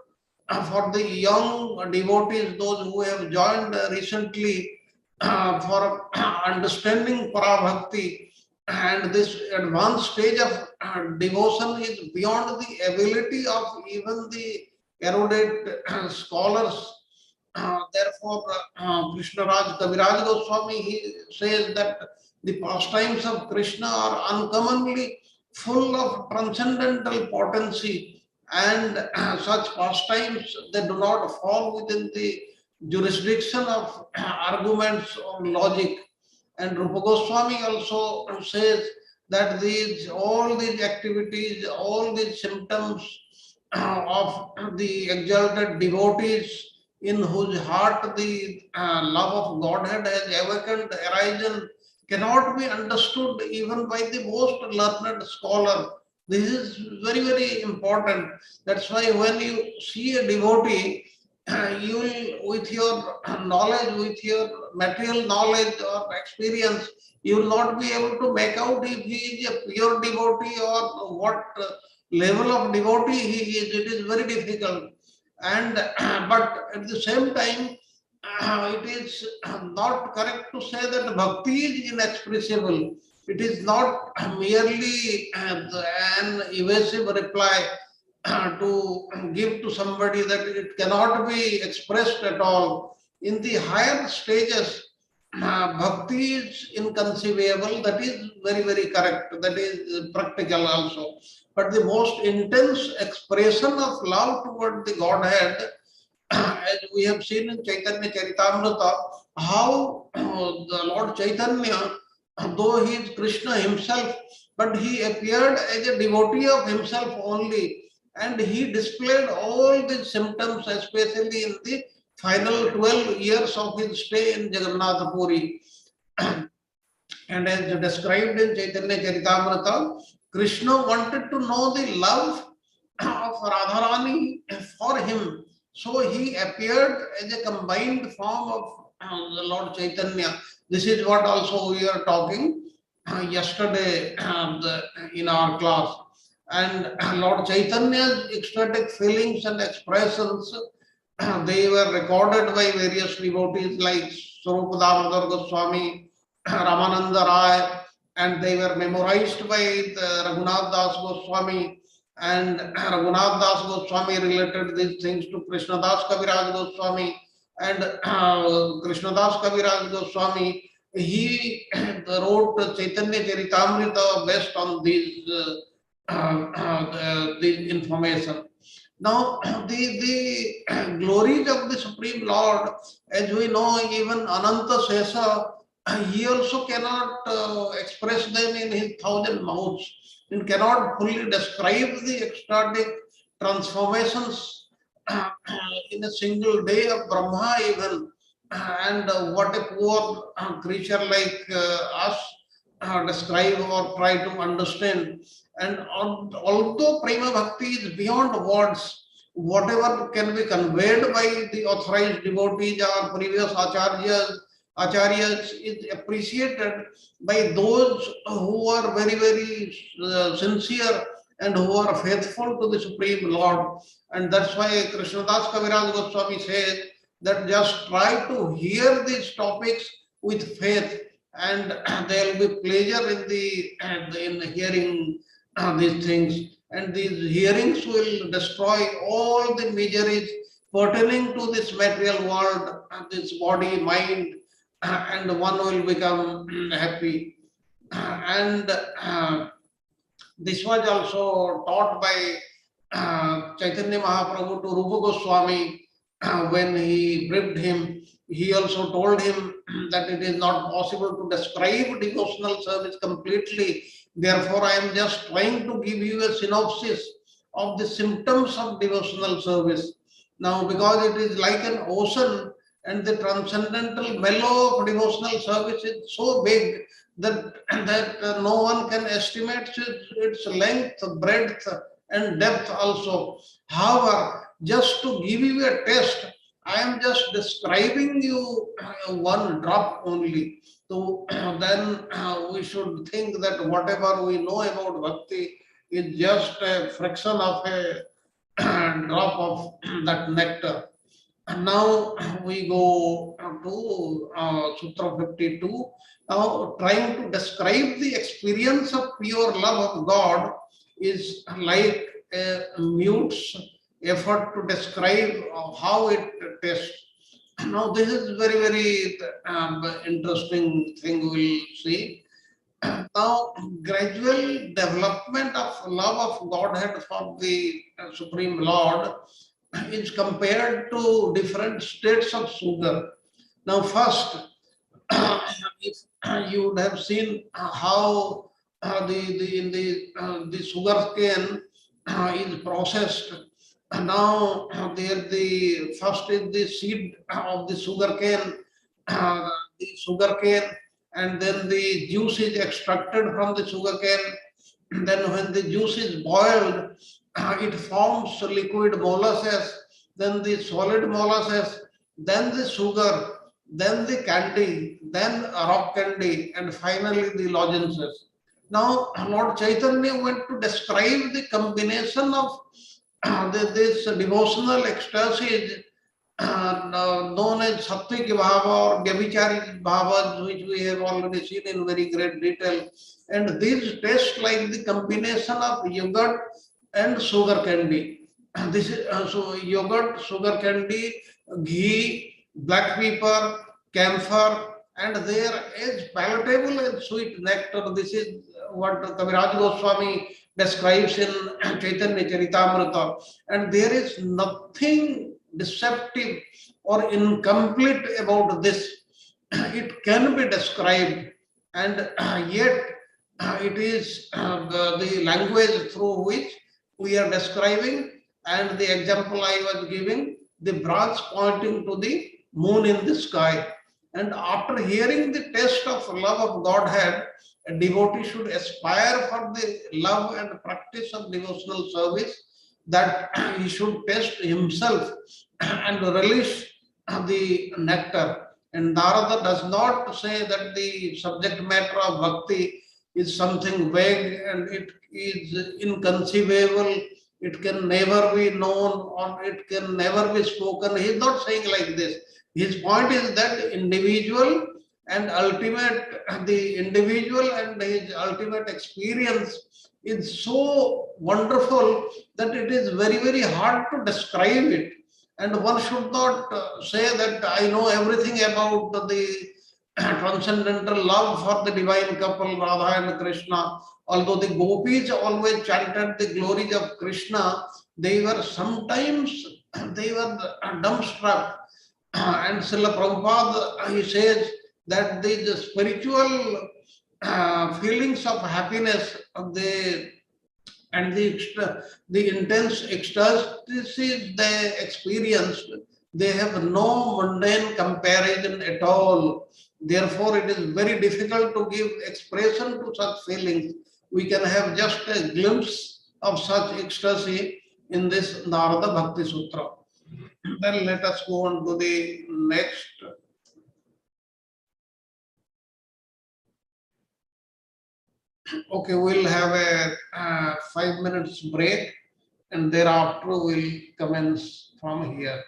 for the young devotees, those who have joined recently for understanding parā-bhakti, and this advanced stage of devotion is beyond the ability of even the erudite scholars. Therefore, Krishnaraj Kaviraj Goswami, he says that the pastimes of Krishna are uncommonly full of transcendental potency, and such pastimes, they do not fall within the jurisdiction of arguments or logic. And Rupa Goswami also says that all these activities, all these symptoms of the exalted devotees in whose heart the love of Godhead has awakened, arisen, cannot be understood even by the most learned scholar. This is very, very important. That's why when you see a devotee, you will, with your knowledge, with your material knowledge or experience, you will not be able to make out if he is a pure devotee or what level of devotee he is. It is very difficult. And but at the same time, it is not correct to say that bhakti is inexpressible. It is not merely an evasive reply to give to somebody that it cannot be expressed at all. In the higher stages, bhakti is inconceivable. That is very, very correct. That is practical also. But the most intense expression of love toward the Godhead, as we have seen in Chaitanya Charitamrita, how the Lord Chaitanya, though he is Krishna himself, but he appeared as a devotee of himself only, and he displayed all these symptoms, especially in the final 12 years of his stay in Jagannath Puri. And as described in Chaitanya Charitamrita, Krishna wanted to know the love of Radharani for him. So he appeared as a combined form of the Lord Chaitanya. This is what also we are talking yesterday in our class. And Lord Chaitanya's ecstatic feelings and expressions, they were recorded by various devotees like Swarupa Damodar Goswami, Ramananda Rai, and they were memorized by Raghunath Das Goswami. And Raghunath Das Goswami related these things to Krishnadas Kaviraj Goswami. And Krishnadas Kaviraj Goswami, he wrote Chaitanya Charitamrita based on these information. Now, the glories of the Supreme Lord, as we know, even Ananta Sesa, he also cannot express them in his 1,000 mouths, and cannot fully describe the ecstatic transformations in a single day of Brahma even. And what a poor creature like us describe or try to understand. And although prema bhakti is beyond words, whatever can be conveyed by the authorized devotees or previous acharyas is appreciated by those who are very, very sincere and who are faithful to the Supreme Lord. And that's why Krishnadas Kaviraj Goswami says that just try to hear these topics with faith, and there will be pleasure in hearing these things. And these hearings will destroy all the miseries pertaining to this material world, this body, mind, and one will become happy. And this was also taught by Chaitanya Mahaprabhu to Rupa Goswami when he briefed him. He also told him that it is not possible to describe devotional service completely. Therefore, I am just trying to give you a synopsis of the symptoms of devotional service. Now, because it is like an ocean, and the transcendental mellow of devotional service is so big that no one can estimate its length, breadth, and depth also. However, just to give you a test, I am just describing you one drop only. So then we should think that whatever we know about bhakti is just a fraction of a drop of that nectar. And now we go to Sutra 52. Now, trying to describe the experience of pure love of God is like a mute's effort to describe how it tastes. Now, this is very, very interesting thing we'll see. Now, gradual development of love of Godhead for the Supreme Lord is compared to different states of sugar. Now, first, if you would have seen how the sugar cane is processed. Now, there the first is the seed of the sugar cane, and then the juice is extracted from the sugar cane. Then, when the juice is boiled, it forms liquid molasses, then the solid molasses, then the sugar, then the candy, then rock candy, and finally the lozenges. Now, Lord Chaitanya went to describe the combination of this devotional ecstasy known as Sattvic Bhava or Vyabhichari Bhava, which we have already seen in very great detail. And these taste like the combination of yogurt and sugar candy. This is so yogurt, sugar candy, ghee, black pepper, camphor, and there is palatable and sweet nectar. This is what Kaviraj Goswami describes in Chaitanya Charitamrita. And there is nothing deceptive or incomplete about this. It can be described, and yet it is the language through which we are describing. And the example I was giving, the branch pointing to the moon in the sky. And after hearing the taste of love of Godhead, a devotee should aspire for the love and practice of devotional service, that he should taste himself and relish the nectar. And Narada does not say that the subject matter of bhakti is something vague and it is inconceivable, it can never be known or it can never be spoken. He is not saying like this. His point is that individual and the individual and his ultimate experience is so wonderful that it is very, very hard to describe it. And one should not say that I know everything about the transcendental love for the divine couple, Radha and Krishna. Although the gopis always chanted the glories of Krishna, they were sometimes dumbstruck. And Srila Prabhupada, he says that the spiritual feelings of happiness and the intense ecstasy they experienced, they have no mundane comparison at all. Therefore, it is very difficult to give expression to such feelings. We can have just a glimpse of such ecstasy in this Narada Bhakti Sutra. Then let us go on to the next. Okay, we'll have a 5 minutes break, and thereafter we'll commence from here.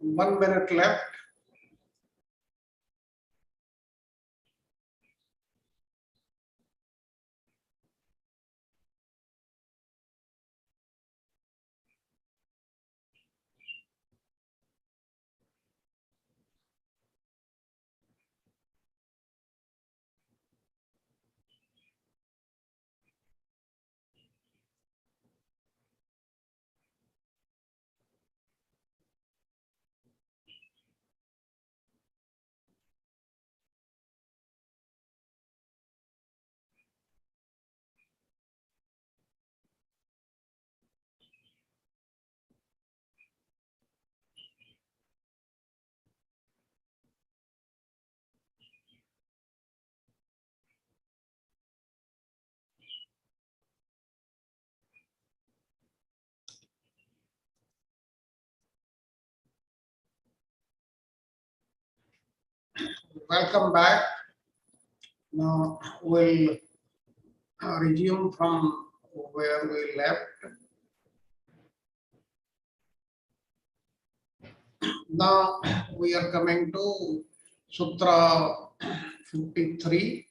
One minute left. welcome back. Now we'll resume from where we left. Now we are coming to Sutra 53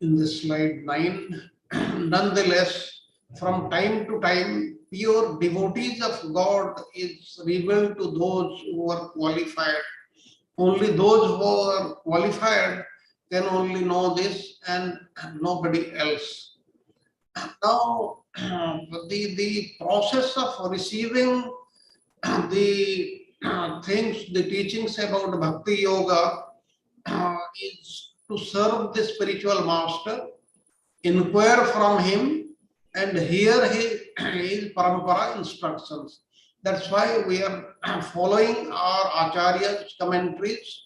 in the slide 9. Nonetheless, from time to time, pure devotees of God is revealed to those who are qualified. Only those who are qualified can only know this and nobody else. Now, the process of receiving the things, the teachings about Bhakti Yoga is to serve the spiritual master, inquire from him, and hear his parampara instructions. That's why we are following our Acharya's commentaries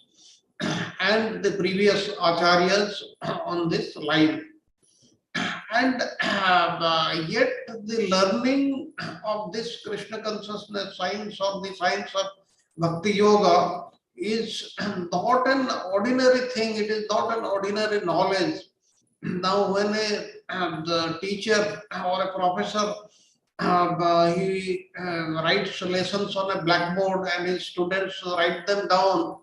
and the previous Acharyas on this line. And yet the learning of this Krishna consciousness science or the science of Bhakti Yoga is not an ordinary thing. It is not an ordinary knowledge. Now, when the teacher or a professor he writes lessons on a blackboard and his students write them down,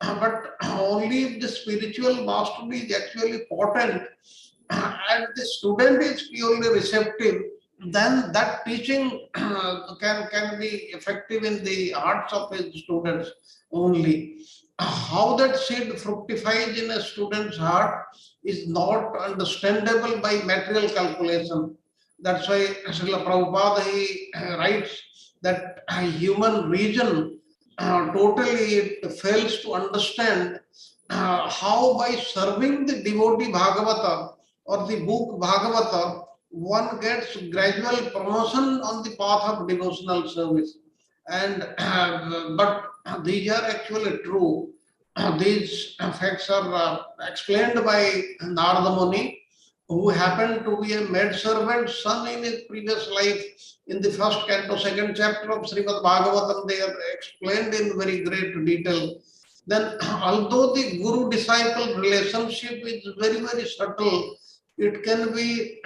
but only if the spiritual mastery is actually potent and the student is purely receptive, then that teaching can be effective in the hearts of his students only. How that seed fructifies in a student's heart is not understandable by material calculation. That's why Srila Prabhupada he writes that human reason totally it fails to understand how by serving the devotee Bhagavata or the book Bhagavata, one gets gradual promotion on the path of devotional service. And but these are actually true. These facts are explained by Narada Muni, who happened to be a maidservant's son in his previous life. In the first canto, second chapter of Srimad Bhagavatam, they are explained in very great detail. Then, although the guru-disciple relationship is very, very subtle, it can be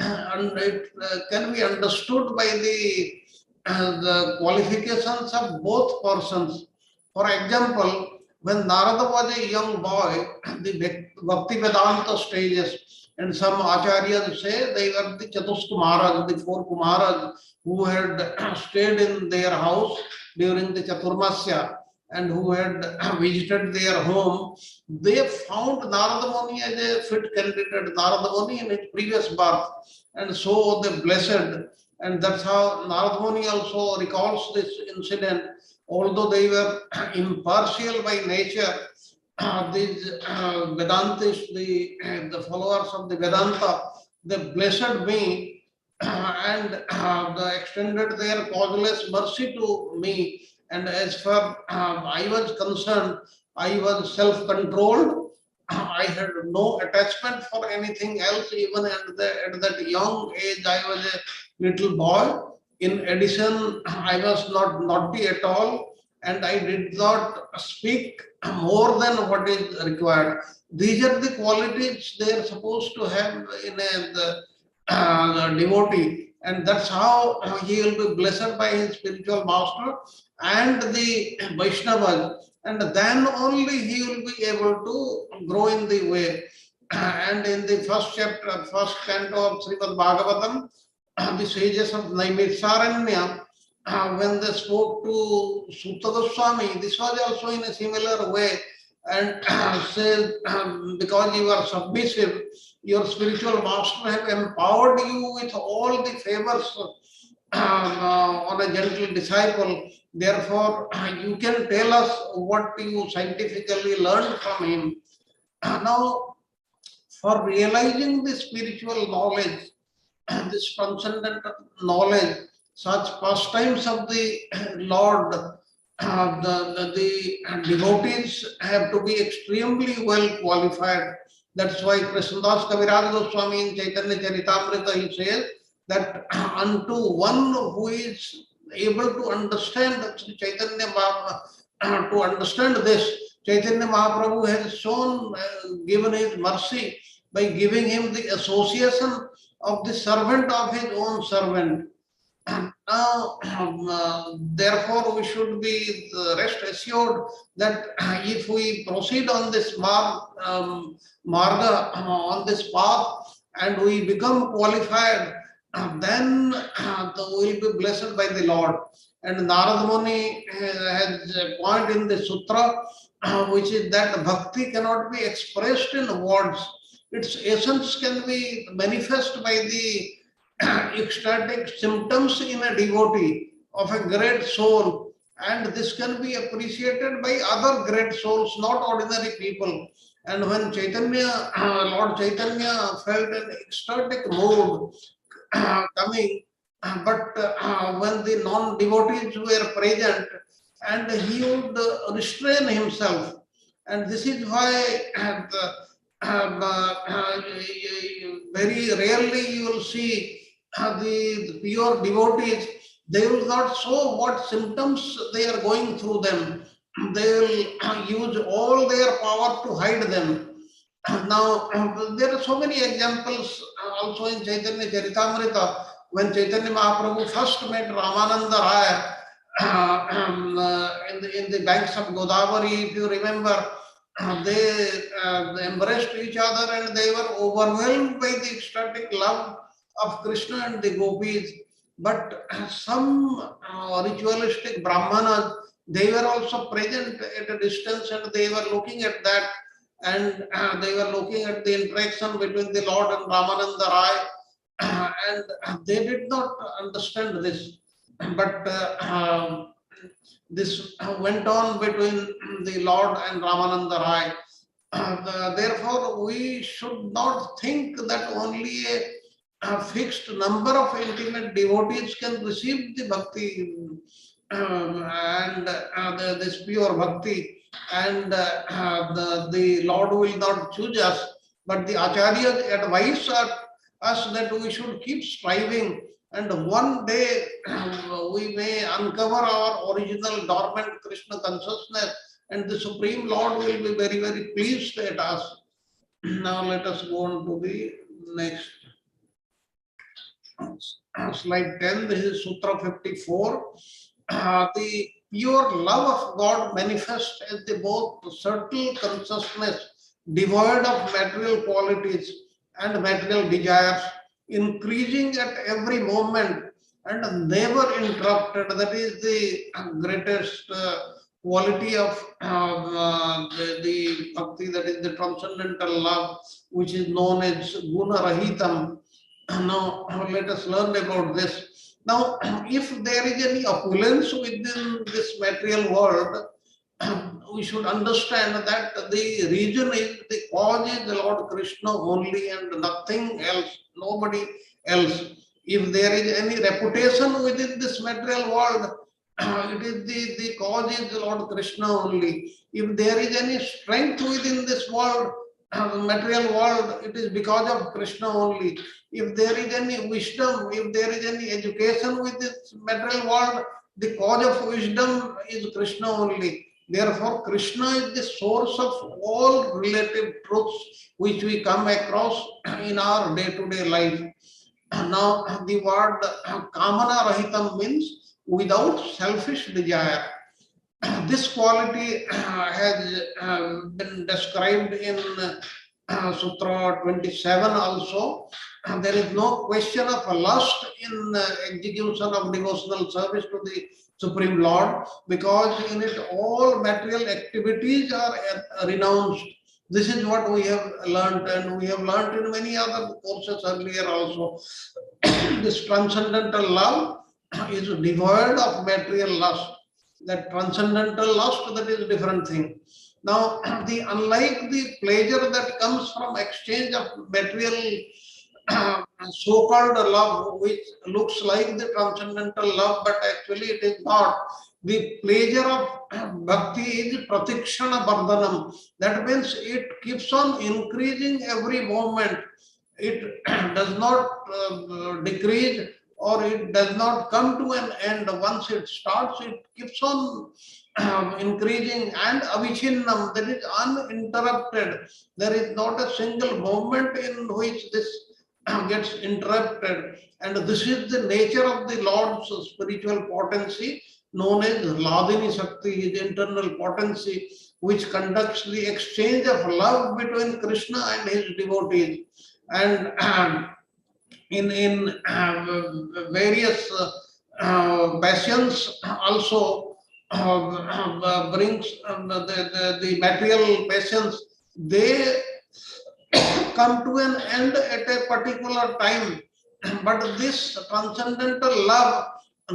understood by the qualifications of both persons. For example, when Narada was a young boy, the Bhakti Vedanta stages, and some acharyas say they were the Chatuskumaras, the four Kumaras who had stayed in their house during the Chaturmasya and who had visited their home. They found Narada Muni as a fit candidate, Narada Muni in his previous birth, and so they blessed. And that's how Narada Muni also recalls this incident. Although they were impartial by nature, these Vedantists, the followers of the Vedanta, they blessed me and they extended their causeless mercy to me. And as far I was concerned, I was self-controlled. I had no attachment for anything else. Even at that young age, I was a little boy. In addition, I was not naughty at all, and I did not speak more than what is required. These are the qualities they are supposed to have in a devotee, and that's how he will be blessed by his spiritual master and the Vaishnavas, and then only he will be able to grow in the way. And in the first chapter, first canto of Srimad Bhagavatam, the sages of Naimisaranya, when they spoke to Sutta Goswami, this was also in a similar way, and said, because you are submissive, your spiritual master have empowered you with all the favors on a gentle disciple. Therefore, you can tell us what you scientifically learned from him. Now, for realizing the spiritual knowledge, this transcendent knowledge, such pastimes of the Lord, the devotees have to be extremely well qualified. That's why Krishnadas Kaviraj Goswami in Chaitanya Charitamrita, he says that unto one who is able to understand Chaitanya, to understand this, Chaitanya Mahaprabhu has shown, given his mercy by giving him the association of the servant of his own servant. Now, therefore, we should be rest assured that if we proceed on this marga, on this path, and we become qualified, then we will be blessed by the Lord. And Narada Muni has a point in the Sutra, which is that bhakti cannot be expressed in words. Its essence can be manifest by the ecstatic symptoms in a devotee of a great soul, and this can be appreciated by other great souls, not ordinary people. And when Chaitanya, Lord Chaitanya felt an ecstatic mood coming, but when the non-devotees were present, and he would restrain himself, and this is why very rarely you will see the pure devotees. They will not show what symptoms they are going through them. They will use all their power to hide them. Now, there are so many examples also in Chaitanya Charitamrita. When Chaitanya Mahaprabhu first met Ramananda Raya in the banks of Godavari, if you remember, they embraced each other and they were overwhelmed by the ecstatic love of Krishna and the gopis. But some ritualistic brahmanas, they were also present at a distance and they were looking at that, and they were looking at the interaction between the Lord and Ramananda Rai, and they did not understand this. But this went on between the Lord and Ramananda Rai. Therefore, we should not think that only a fixed number of intimate devotees can receive the bhakti and this pure bhakti, and the Lord will not choose us. But the acharyas advise us that we should keep striving, and one day we may uncover our original dormant Krishna consciousness, and the Supreme Lord will be very, very pleased at us. Now let us go on to the next. Slide 10, this is Sutra 54. The pure love of God manifests as the both subtle consciousness, devoid of material qualities and material desires, increasing at every moment and never interrupted. That is the greatest quality of the bhakti, that is the transcendental love, which is known as guna rahitam. Now, let us learn about this. Now, if there is any opulence within this material world, we should understand that the reason is, the cause is the Lord Krishna only and nothing else, nobody else. If there is any reputation within this material world, it is the cause is the Lord Krishna only. If there is any strength within this world, material world, it is because of Krishna only. If there is any wisdom, if there is any education with this material world, the cause of wisdom is Krishna only. Therefore, Krishna is the source of all relative truths which we come across in our day-to-day life. Now, the word kamana rahitam means without selfish desire. This quality has been described in Sutra 27 also. There is no question of lust in execution of devotional service to the Supreme Lord, because in it all material activities are renounced. This is what we have learned, and we have learned in many other courses earlier also. This transcendental love is devoid of material lust. That transcendental lust, that is a different thing. Now, unlike the pleasure that comes from exchange of material so-called love, which looks like the transcendental love, but actually it is not. The pleasure of bhakti is pratikshana bardhanam. That means it keeps on increasing every moment. It does not decrease or it does not come to an end. Once it starts, it keeps on increasing, and avichinnam, that is uninterrupted. There is not a single moment in which this gets interrupted. And this is the nature of the Lord's spiritual potency, known as Hladini Shakti, his internal potency, which conducts the exchange of love between Krishna and his devotees. And in various passions also brings the material passions, they come to an end at a particular time. But this transcendental love,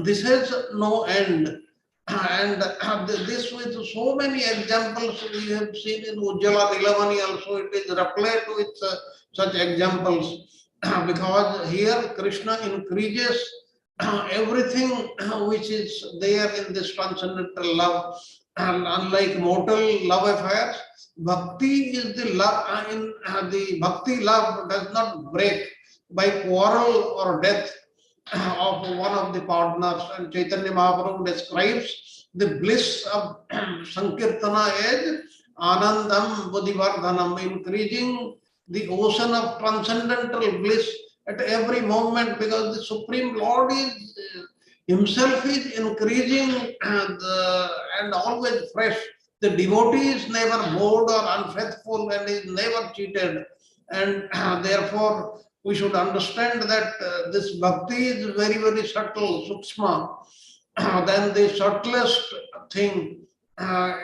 this has no end. And this with so many examples we have seen in Ujjala Nilavani also, it is replete with such examples. Because here Krishna increases everything which is there in this transcendental love. And unlike mortal love affairs, bhakti is the love, in the bhakti love does not break by quarrel or death of one of the partners. And Chaitanya Mahaprabhu describes the bliss of Sankirtana as Anandam Buddhivardhanam, increasing the ocean of transcendental bliss at every moment, because the Supreme Lord is himself is increasing and always fresh. The devotee is never bored or unfaithful and is never cheated. And therefore, we should understand that this bhakti is very, very subtle, sukshma. Then the subtlest thing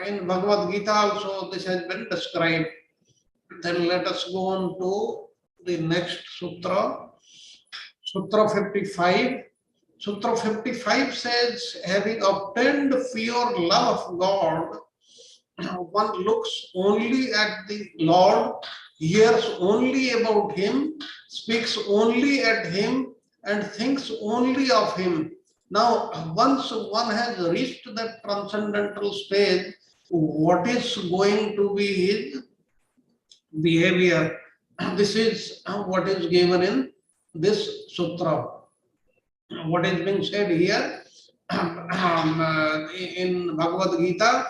in Bhagavad Gita also this has been described. Then let us go on to the next sutra. Sutra 55. Sutra 55 says, having obtained pure love of God, one looks only at the Lord, hears only about him, speaks only at him, and thinks only of him. Now, once one has reached that transcendental stage, what is going to be his behavior? This is what is given in this sutra. What is being said here in Bhagavad Gita,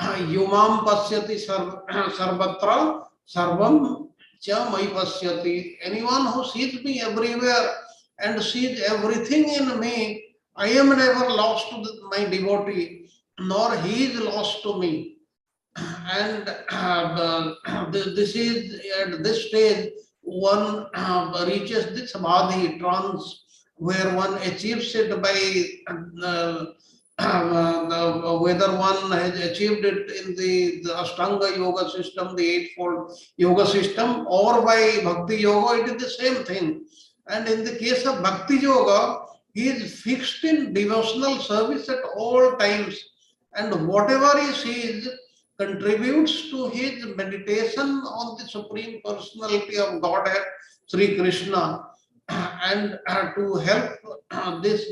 Yumam pasyati sarvatra sarvam cha mai pasyati. Anyone who sees me everywhere and sees everything in me, I am never lost to my devotee, nor he is lost to me. And this is at this stage one reaches the samadhi trance, where one achieves it by whether one has achieved it in the Ashtanga yoga system, the eightfold yoga system, or by bhakti yoga, it is the same thing. And in the case of bhakti yoga, he is fixed in devotional service at all times, and whatever he sees contributes to his meditation on the Supreme Personality of Godhead, Sri Krishna. And to help this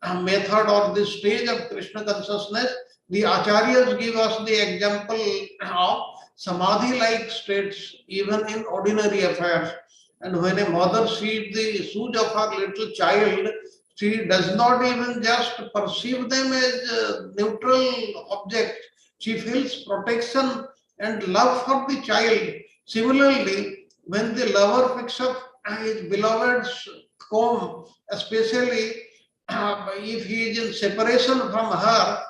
method or this stage of Krishna consciousness, the acharyas give us the example of samadhi-like states even in ordinary affairs. And when a mother sees the shoes of her little child, she does not even just perceive them as neutral objects. She feels protection and love for the child. Similarly, when the lover picks up his beloved's comb, especially if he is in separation from her,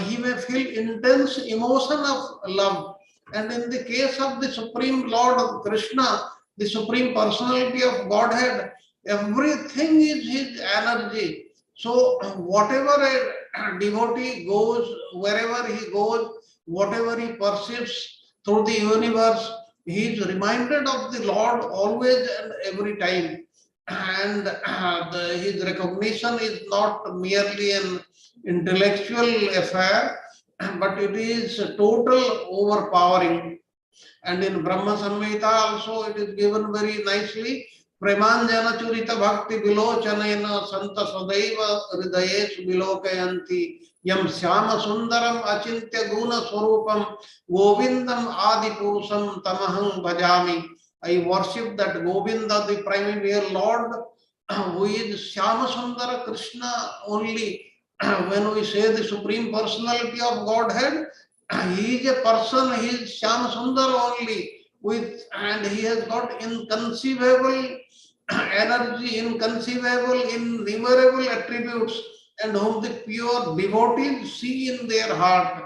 he may feel intense emotion of love. And in the case of the Supreme Lord Krishna, the Supreme Personality of Godhead, everything is his energy. So whatever a devotee goes, wherever he goes, whatever he perceives through the universe, he is reminded of the Lord always and every time. And his recognition is not merely an intellectual affair, but it is total overpowering. And in Brahma Samhita also it is given very nicely. Premanjana churita bhakti vilochanena santa sadaiva hridayesu vilokayanti yam syama sundaram achintya guna swarupam govindam adi purusam tamaham bhajami. I worship that Govinda, the primordial Lord, who is Shyama Sundara Krishna only. When we say the Supreme Personality of Godhead, he is a person, he is Shyama Sundara only, and he has got inconceivable energy, inconceivable, innumerable attributes, and whom the pure devotees see in their heart.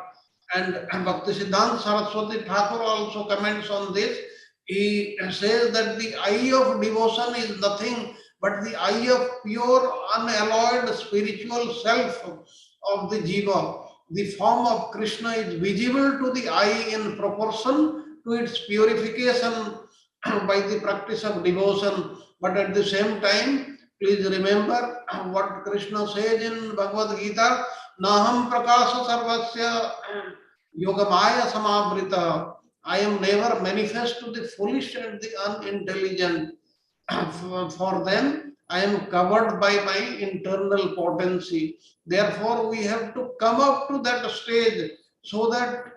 And Bhaktisiddhanta Saraswati Thakur also comments on this. He says that the eye of devotion is nothing but the eye of pure, unalloyed spiritual self of the jiva. The form of Krishna is visible to the eye in proportion to its purification by the practice of devotion. But at the same time, please remember what Krishna says in Bhagavad Gita, Naham prakasa sarvasya yogamaya samavrita. I am never manifest to the foolish and the unintelligent. For them, I am covered by my internal potency. Therefore, we have to come up to that stage so that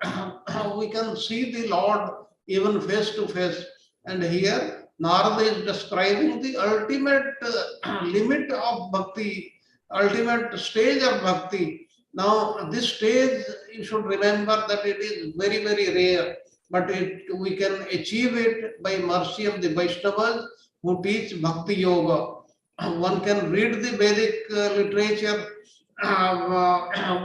we can see the Lord even face to face. And here, Narada is describing the ultimate limit of bhakti, ultimate stage of bhakti. Now, this stage, you should remember that it is very, very rare, but we can achieve it by mercy of the Vaishnavas who teach Bhakti Yoga. One can read the Vedic literature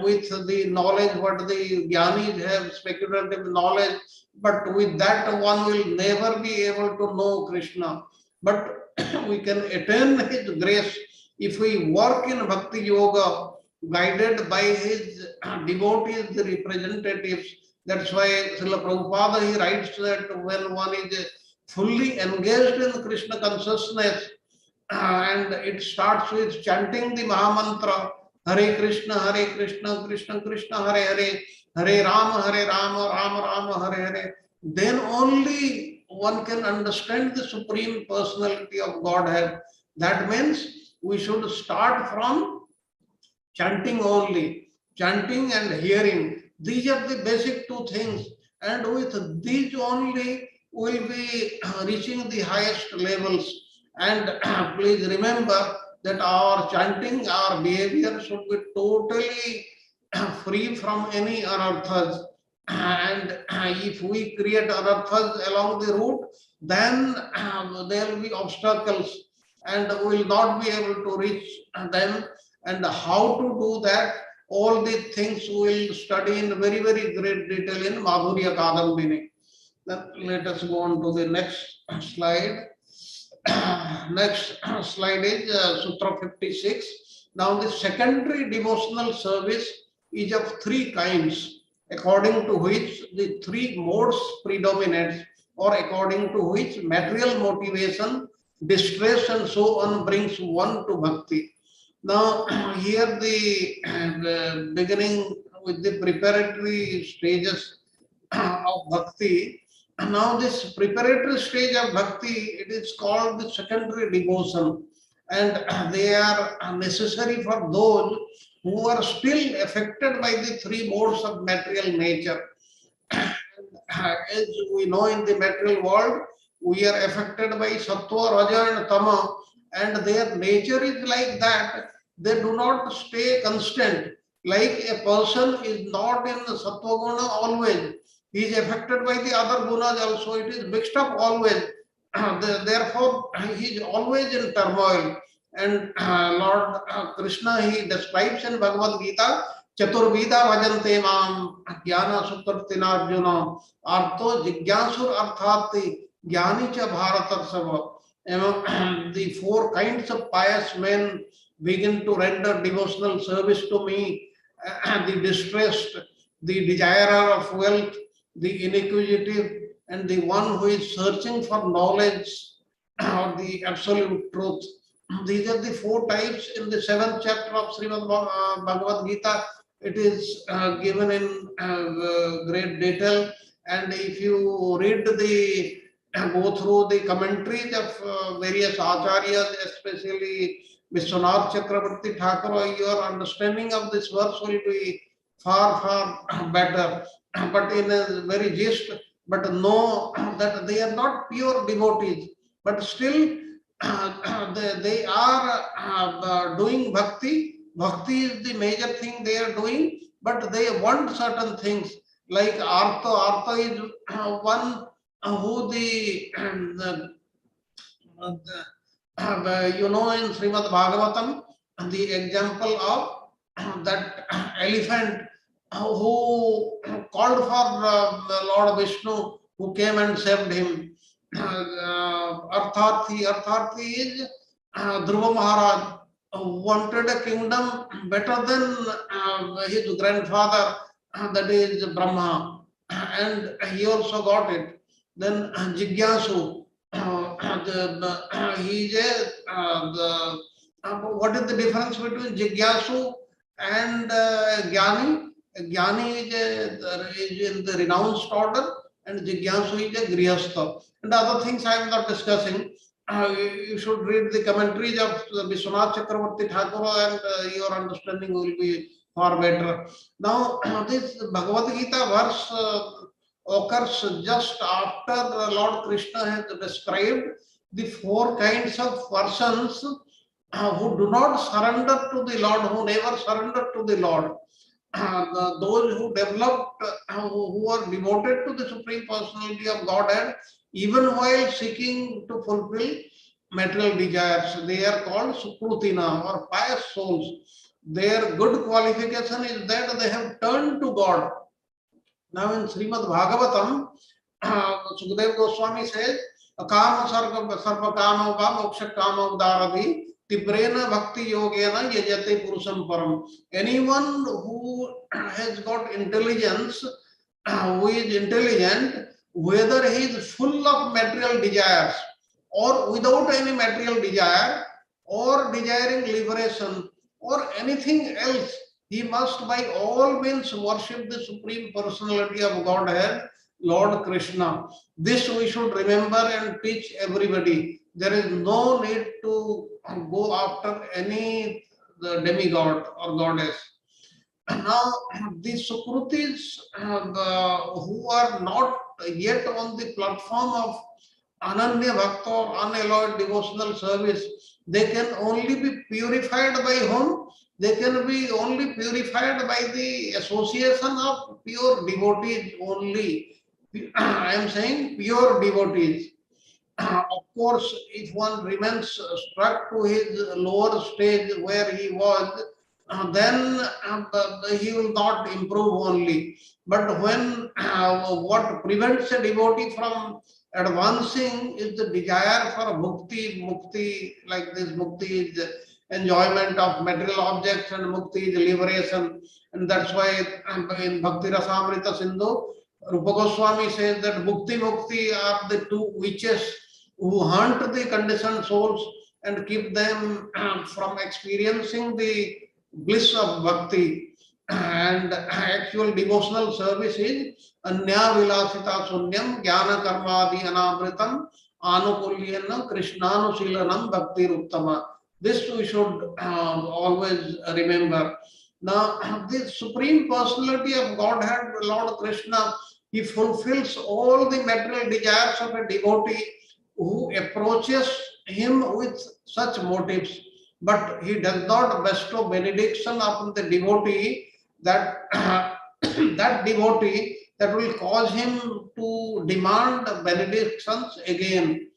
with the knowledge what the Jnanis have, speculative knowledge, but with that one will never be able to know Krishna. But we can attain his grace if we work in Bhakti Yoga, guided by his devotees, the representatives. That's why Srila Prabhupada, he writes that when one is fully engaged in Krishna consciousness, and it starts with chanting the Mahamantra, Hare Krishna, Krishna Krishna, Hare Hare, Hare Rama, Rama Rama, Hare Hare, then only one can understand the Supreme Personality of Godhead. That means we should start from chanting only, chanting and hearing. These are the basic two things, and with these only we will be reaching the highest levels. And please remember that our chanting, our behavior should be totally free from any anarthas. And if we create anarthas along the route, then there will be obstacles and we will not be able to reach them. And how to do that, all the things we will study in very, very great detail in Madhurya Kadambini. Let us go on to the next slide. Next slide is Sutra 56. Now the secondary devotional service is of three kinds, according to which the three modes predominate, or according to which material motivation, distress and so on brings one to bhakti. Now here the beginning with the preparatory stages of bhakti. Now this preparatory stage of bhakti, it is called the secondary devotion, and they are necessary for those who are still affected by the three modes of material nature. As we know, in the material world, we are affected by sattva, raja and tama, and their nature is like that. They do not stay constant. Like a person is not in the sattva guna always. He is affected by the other gunas also. It is mixed up always. Therefore, he is always in turmoil. And Lord Krishna, he describes in Bhagavad Gita, Chaturvida Vajante Mam, Jnana Supratina Arjuna, Artho Jigyasur Arthati, Jnani Cha Bharatarsava. The four kinds of pious men begin to render devotional service to me. The distressed, the desirer of wealth, the inquisitive, and the one who is searching for knowledge or the absolute truth. These are the four types in the 7th chapter of Srimad Bhagavad Gita. It is given in great detail, and if you read go through the commentaries of various acharyas, especially Vishwanath Chakravarti Thakur, your understanding of this verse will be far, far better. But in a very gist, but know that they are not pure devotees, but still they are doing bhakti. Bhakti is the major thing they are doing, but they want certain things like artha. Artha is one who you know, in Srimad Bhagavatam, the example of that elephant who called for Lord Vishnu, who came and saved him. Artharthi is Dhruva Maharaj wanted a kingdom better than his grandfather, that is Brahma, and he also got it. Then Jigyasu, he is what is the difference between Jigyasu and Jnani? Jnani is in the renounced order, and Jigyasu is a Grihastha. And other things I am not discussing. You should read the commentaries of Vishwanath Chakravarti Thakur, and your understanding will be far better. Now, this Bhagavad Gita verse occurs just after Lord Krishna has described the four kinds of persons who do not surrender to the Lord, who never surrender to the Lord. Those who developed, who are devoted to the Supreme Personality of Godhead, even while seeking to fulfill material desires, they are called Sukrutina, or pious souls. Their good qualification is that they have turned to God. Now in Srimad Bhagavatam, Sukadeva Goswami says, Akama sarva kama va moksha kama udaradi tibrena bhakti yogena yajate purusham param. Anyone who has got intelligence, who is intelligent, whether he is full of material desires or without any material desire, or desiring liberation or anything else, he must by all means worship the Supreme Personality of Godhead, Lord Krishna. This we should remember and teach everybody. There is no need to go after any demigod or goddess. Now, the Sukrutis who are not yet on the platform of Ananya Bhakta or unalloyed devotional service, they can only be purified by whom? They can be only purified by the association of pure devotees only. I am saying pure devotees. Of course, if one remains struck to his lower stage where he was, then he will not improve only. But when what prevents a devotee from advancing is the desire for bhakti, mukti, like this bhakti is enjoyment of material objects and mukti is liberation. And that's why in Bhakti Rasamrita Sindhu, Rupa Goswami says that bhakti mukti are the two witches who hunt the conditioned souls and keep them from experiencing the bliss of bhakti. And actual devotional service is Anya Vilasita Sunyam Jnana Karmadi Anavritam Anukulyana Krishnanu Bhakti Uttama. This we should always remember. Now, the Supreme Personality of Godhead, Lord Krishna, he fulfills all the material desires of a devotee who approaches him with such motives, but he does not bestow benediction upon the devotee that that devotee that will cause him to demand benedictions again.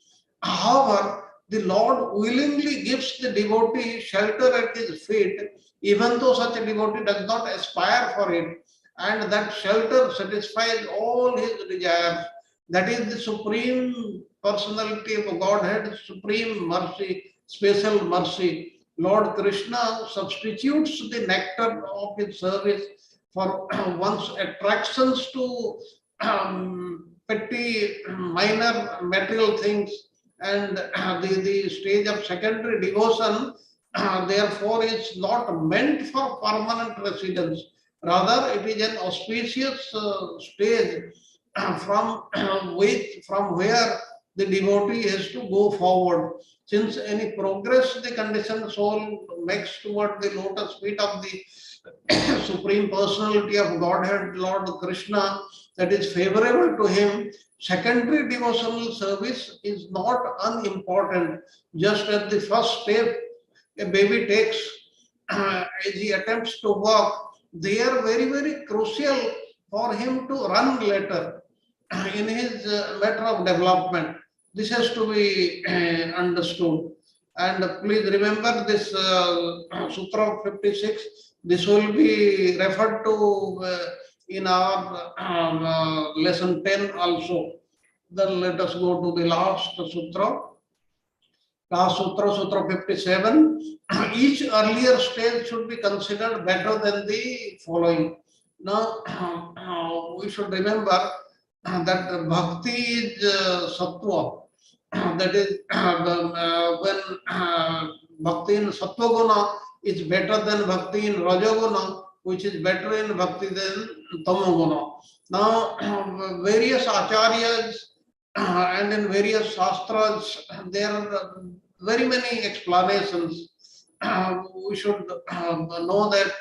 However, the Lord willingly gives the devotee shelter at his feet, even though such a devotee does not aspire for it, and that shelter satisfies all his desires. That is the Supreme Personality of Godhead, Supreme Mercy, Special Mercy. Lord Krishna substitutes the nectar of his service for one's attractions to petty, minor material things, and the stage of secondary devotion, therefore, is not meant for permanent residence. Rather, it is an auspicious stage from where the devotee has to go forward. Since any progress the conditioned soul makes toward the lotus feet of the Supreme Personality of Godhead, Lord Krishna, that is favorable to him, secondary devotional service is not unimportant. Just as the first step a baby takes as he attempts to walk, they are very, very crucial for him to run later in his matter of development. This has to be understood. And please remember this Sutra 56. This will be referred to in our lesson 10 also. Then let us go to the last Sutra. Last Sutra, Sutra 57. Each earlier stage should be considered better than the following. Now, we should remember that bhakti is sattva. That is, when bhakti in sattva guna is better than bhakti in rajaguna, which is better in bhakti than tamaguna. Now, various acharyas and in various shastras, there are very many explanations. We should know that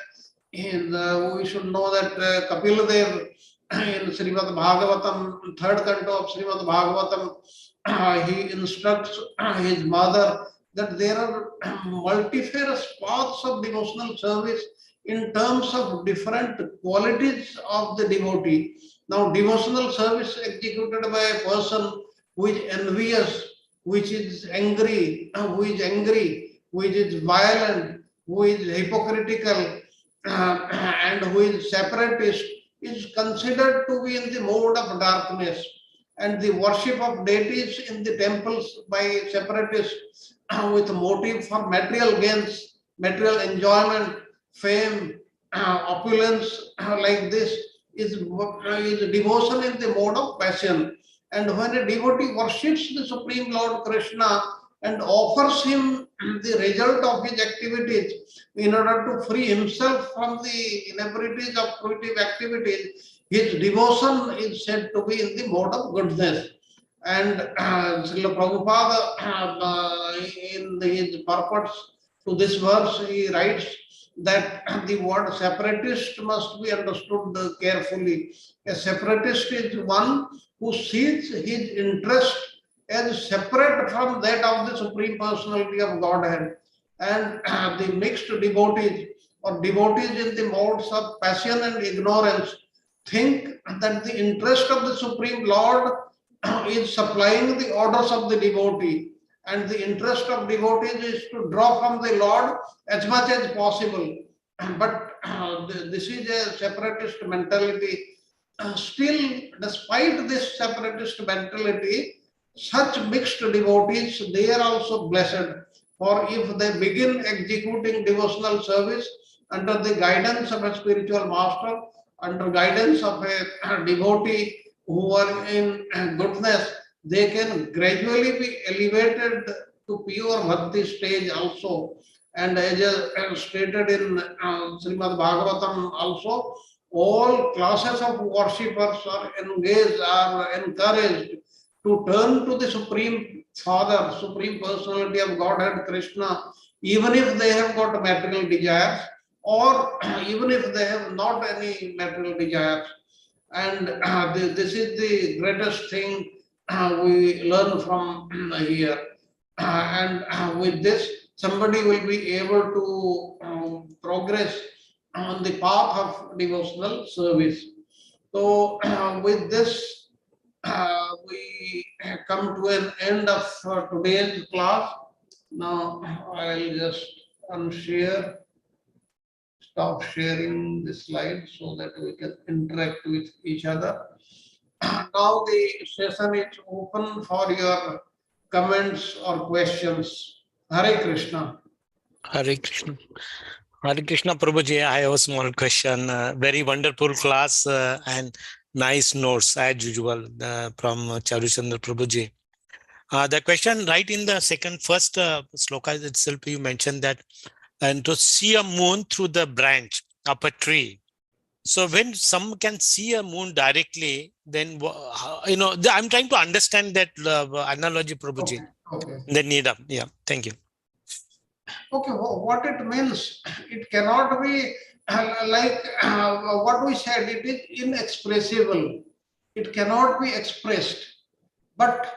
Kapil Dev in Srimad Bhagavatam, third canto of Srimad Bhagavatam, he instructs his mother that there are multifarious paths of devotional service in terms of different qualities of the devotee. Now, devotional service executed by a person who is envious, which is angry, who is violent, who is hypocritical, and who is separatist, is considered to be in the mode of darkness. And the worship of deities in the temples by separatists with motive for material gains, material enjoyment, fame, opulence, like this is devotion in the mode of passion. And when a devotee worships the Supreme Lord Krishna and offers him the result of his activities in order to free himself from the inebrities of fruitive activities, his devotion is said to be in the mode of goodness. And Srila Prabhupada, in his purports to this verse, he writes that the word separatist must be understood carefully. A separatist is one who sees his interest as separate from that of the Supreme Personality of Godhead. And the mixed devotees or devotees in the modes of passion and ignorance think that the interest of the Supreme Lord is supplying the orders of the devotee, and the interest of devotees is to draw from the Lord as much as possible. But this is a separatist mentality. Still, despite this separatist mentality, such mixed devotees, they are also blessed. For if they begin executing devotional service under the guidance of a spiritual master, under guidance of a devotee who are in goodness, they can gradually be elevated to pure bhakti stage also. And as stated in Srimad Bhagavatam also, all classes of worshippers are engaged, are encouraged to turn to the Supreme Father, Supreme Personality of Godhead Krishna, even if they have got material desires, or even if they have not any material desires. And this is the greatest thing we learn from here. And with this, somebody will be able to progress on the path of devotional service. So with this, we come to an end of today's class. Now I'll just unshare, stop sharing the slide so that we can interact with each other. Now the session is open for your comments or questions. Hare Krishna. Hare Krishna. Hare Krishna, Prabhuji. I have a small question. Very wonderful class and nice notes as usual from Caruchandara Prabhuji. The question right in the first sloka itself, you mentioned that and to see a moon through the branch of a tree So when some can see a moon directly, then I'm trying to understand that analogy, Prabhuji. Okay. The need of, yeah. Thank you. Okay, what it means, it cannot be what we said, it is inexpressible. It cannot be expressed. But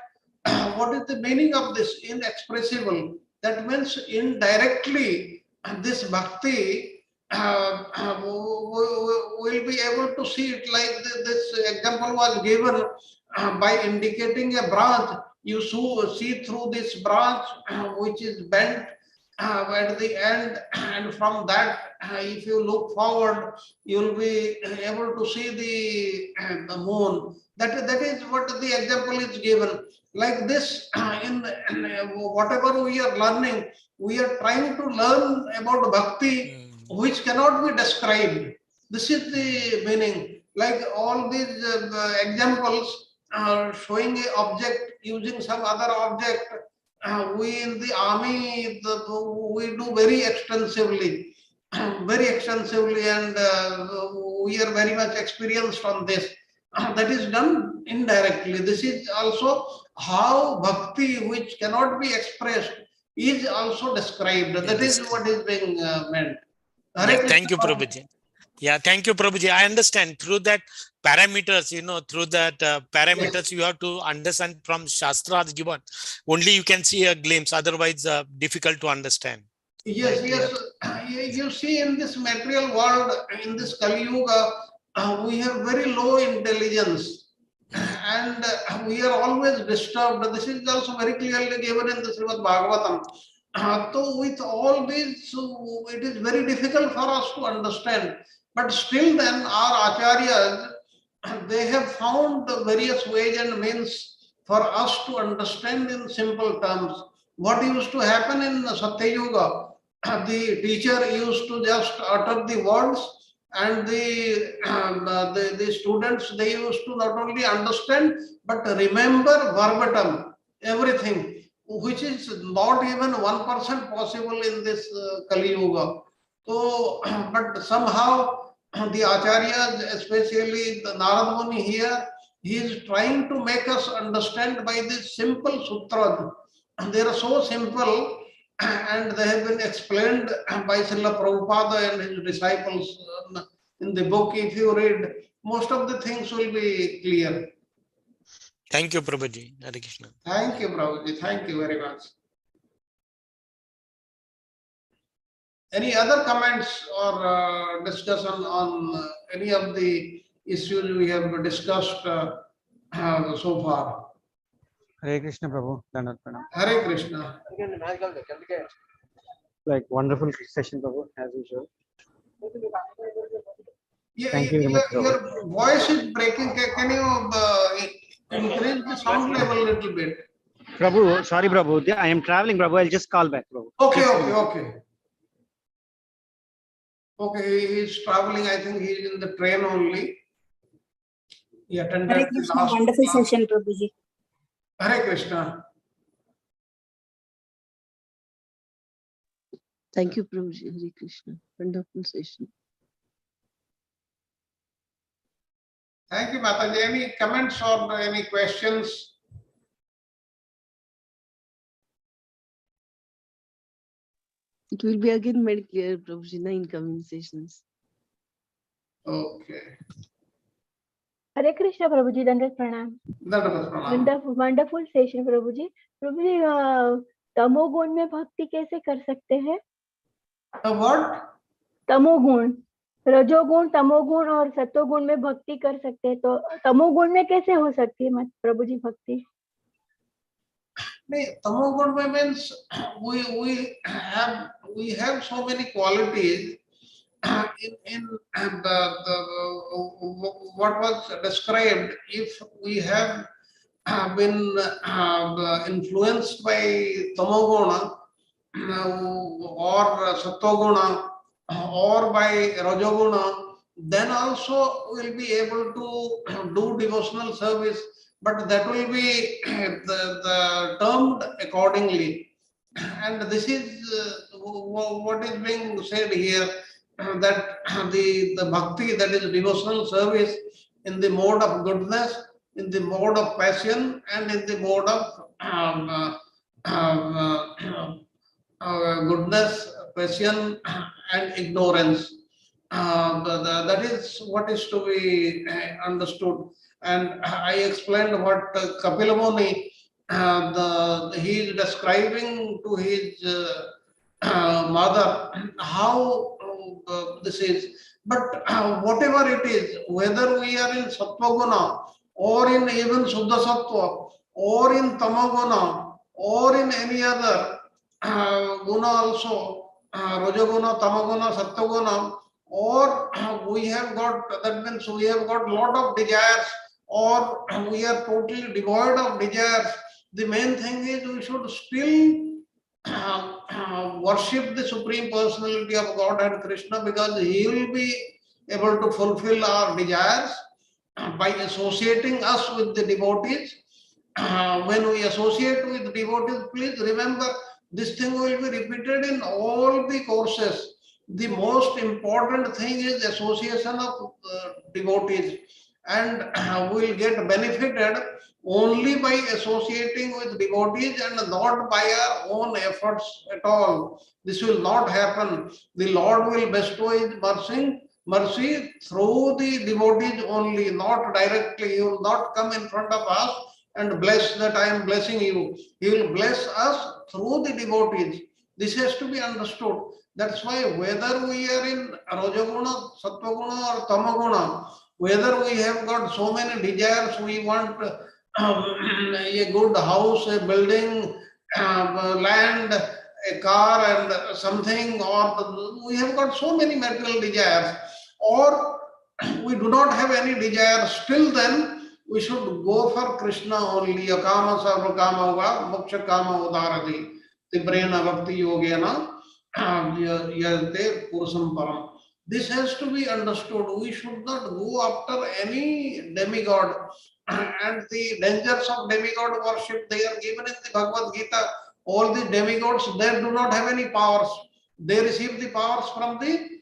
what is the meaning of this inexpressible? That means indirectly, this bhakti will be able to see it, like this example was given by indicating a branch. You see through this branch which is bent at the end, and from that, if you look forward, you will be able to see the moon. That is what the example is given. Like this, in whatever we are learning, we are trying to learn about bhakti, which cannot be described. This is the meaning. Like all these examples showing a object using some other object. We in the army, we do very extensively, and we are very much experienced on this. That is done indirectly. This is also how bhakti, which cannot be expressed, is also described. That is what is being meant. Yeah, thank you, Prabhuji. Yeah, thank you, Prabhuji. I understand through that parameters, through that parameters, yes, you have to understand from Shastras given. Only you can see a glimpse, otherwise difficult to understand. Yes, right? Yes. You see, in this material world, in this Kali Yuga, we have very low intelligence and we are always disturbed. This is also very clearly given in the Srimad Bhagavatam. So with all this, it is very difficult for us to understand. But still then, our acharyas, they have found various ways and means for us to understand in simple terms. What used to happen in Satya Yuga, the teacher used to just utter the words, and the students, they used to not only understand but remember verbatim everything, which is not even 1% possible in this Kali Yuga. So, but somehow the acharyas, especially the Narada Muni here, he is trying to make us understand by these simple sutras. They are so simple, and they have been explained by Srila Prabhupada and his disciples in the book. If you read, most of the things will be clear. Thank you, Prabhuji. Hare Krishna. Thank you, Prabhuji. Thank you very much. Any other comments or discussion on any of the issues we have discussed so far? Hare Krishna, Prabhu. Hare Krishna. Like wonderful session, Prabhu, as usual. Yeah, thank you very much, your voice is breaking. Can you increase the sound level a little bit? Prabhu, sorry, Prabhu. I am traveling, Prabhu. I'll just call back, Prabhu. Okay. Okay, he is traveling. I think he is in the train only. He attended Hare Krishna, the last wonderful class. session, Prabhuji. Hare Krishna. Thank you, Prabhuji. Hare Krishna. Wonderful session. Thank you, Mataji. Any comments or any questions? It will be again made clear, Prabhuji, in incoming sessions. Okay. Hare Krishna, Prabhuji. Dandavat pranam. Wonderful session, Prabhuji. Prabhuji, तमोगुण में भक्ति कैसे कर सकते हैं? What? तमोगुण, रजोगुण, तमोगुण और सत्वगुण में भक्ति कर सकते हैं, तो तमोगुण में कैसे हो सकती है प्रभुजी भक्ति? Tamoguna means we have so many qualities in what was described. If we have been influenced by tamoguna or sattoguna or by rajoguna, then also we'll be able to do devotional service. But that will be the termed accordingly. And this is what is being said here. that the bhakti, that is devotional service, in the mode of goodness, in the mode of passion, and in the mode of goodness, passion, and ignorance. That is what is to be understood. And I explained what Kapila Muni, he is describing to his mother how this is. But whatever it is, whether we are in Sattva-guna, or in even Suddha Sattva, or in Tamaguna, or in any other guna also, Rajaguna, Tamaguna, Sattva-guna, or we have got, that means we have got lot of desires, or we are totally devoid of desires. The main thing is we should still worship the Supreme Personality of Godhead Krishna, because He will be able to fulfill our desires by associating us with the devotees. When we associate with devotees, please remember, this thing will be repeated in all the courses. The most important thing is association of devotees, and we will get benefited only by associating with devotees and not by our own efforts at all. This will not happen. The Lord will bestow His mercy through the devotees only, not directly. He will not come in front of us and bless that I am blessing you. He will bless us through the devotees. This has to be understood. That's why whether we are in Rajaguna, Sattva-guna or Tamaguna, whether we have got so many desires, we want a good house, a building, land, a car and something, or we have got so many material desires, or we do not have any desire, still then we should go for Krishna only. Akama sarvakama va moksha kama udarati tibrena bhakti yogena yate purusam param. This has to be understood. We should not go after any demigod. And the dangers of demigod worship, they are given in the Bhagavad Gita. All the demigods, they do not have any powers. They receive the powers from the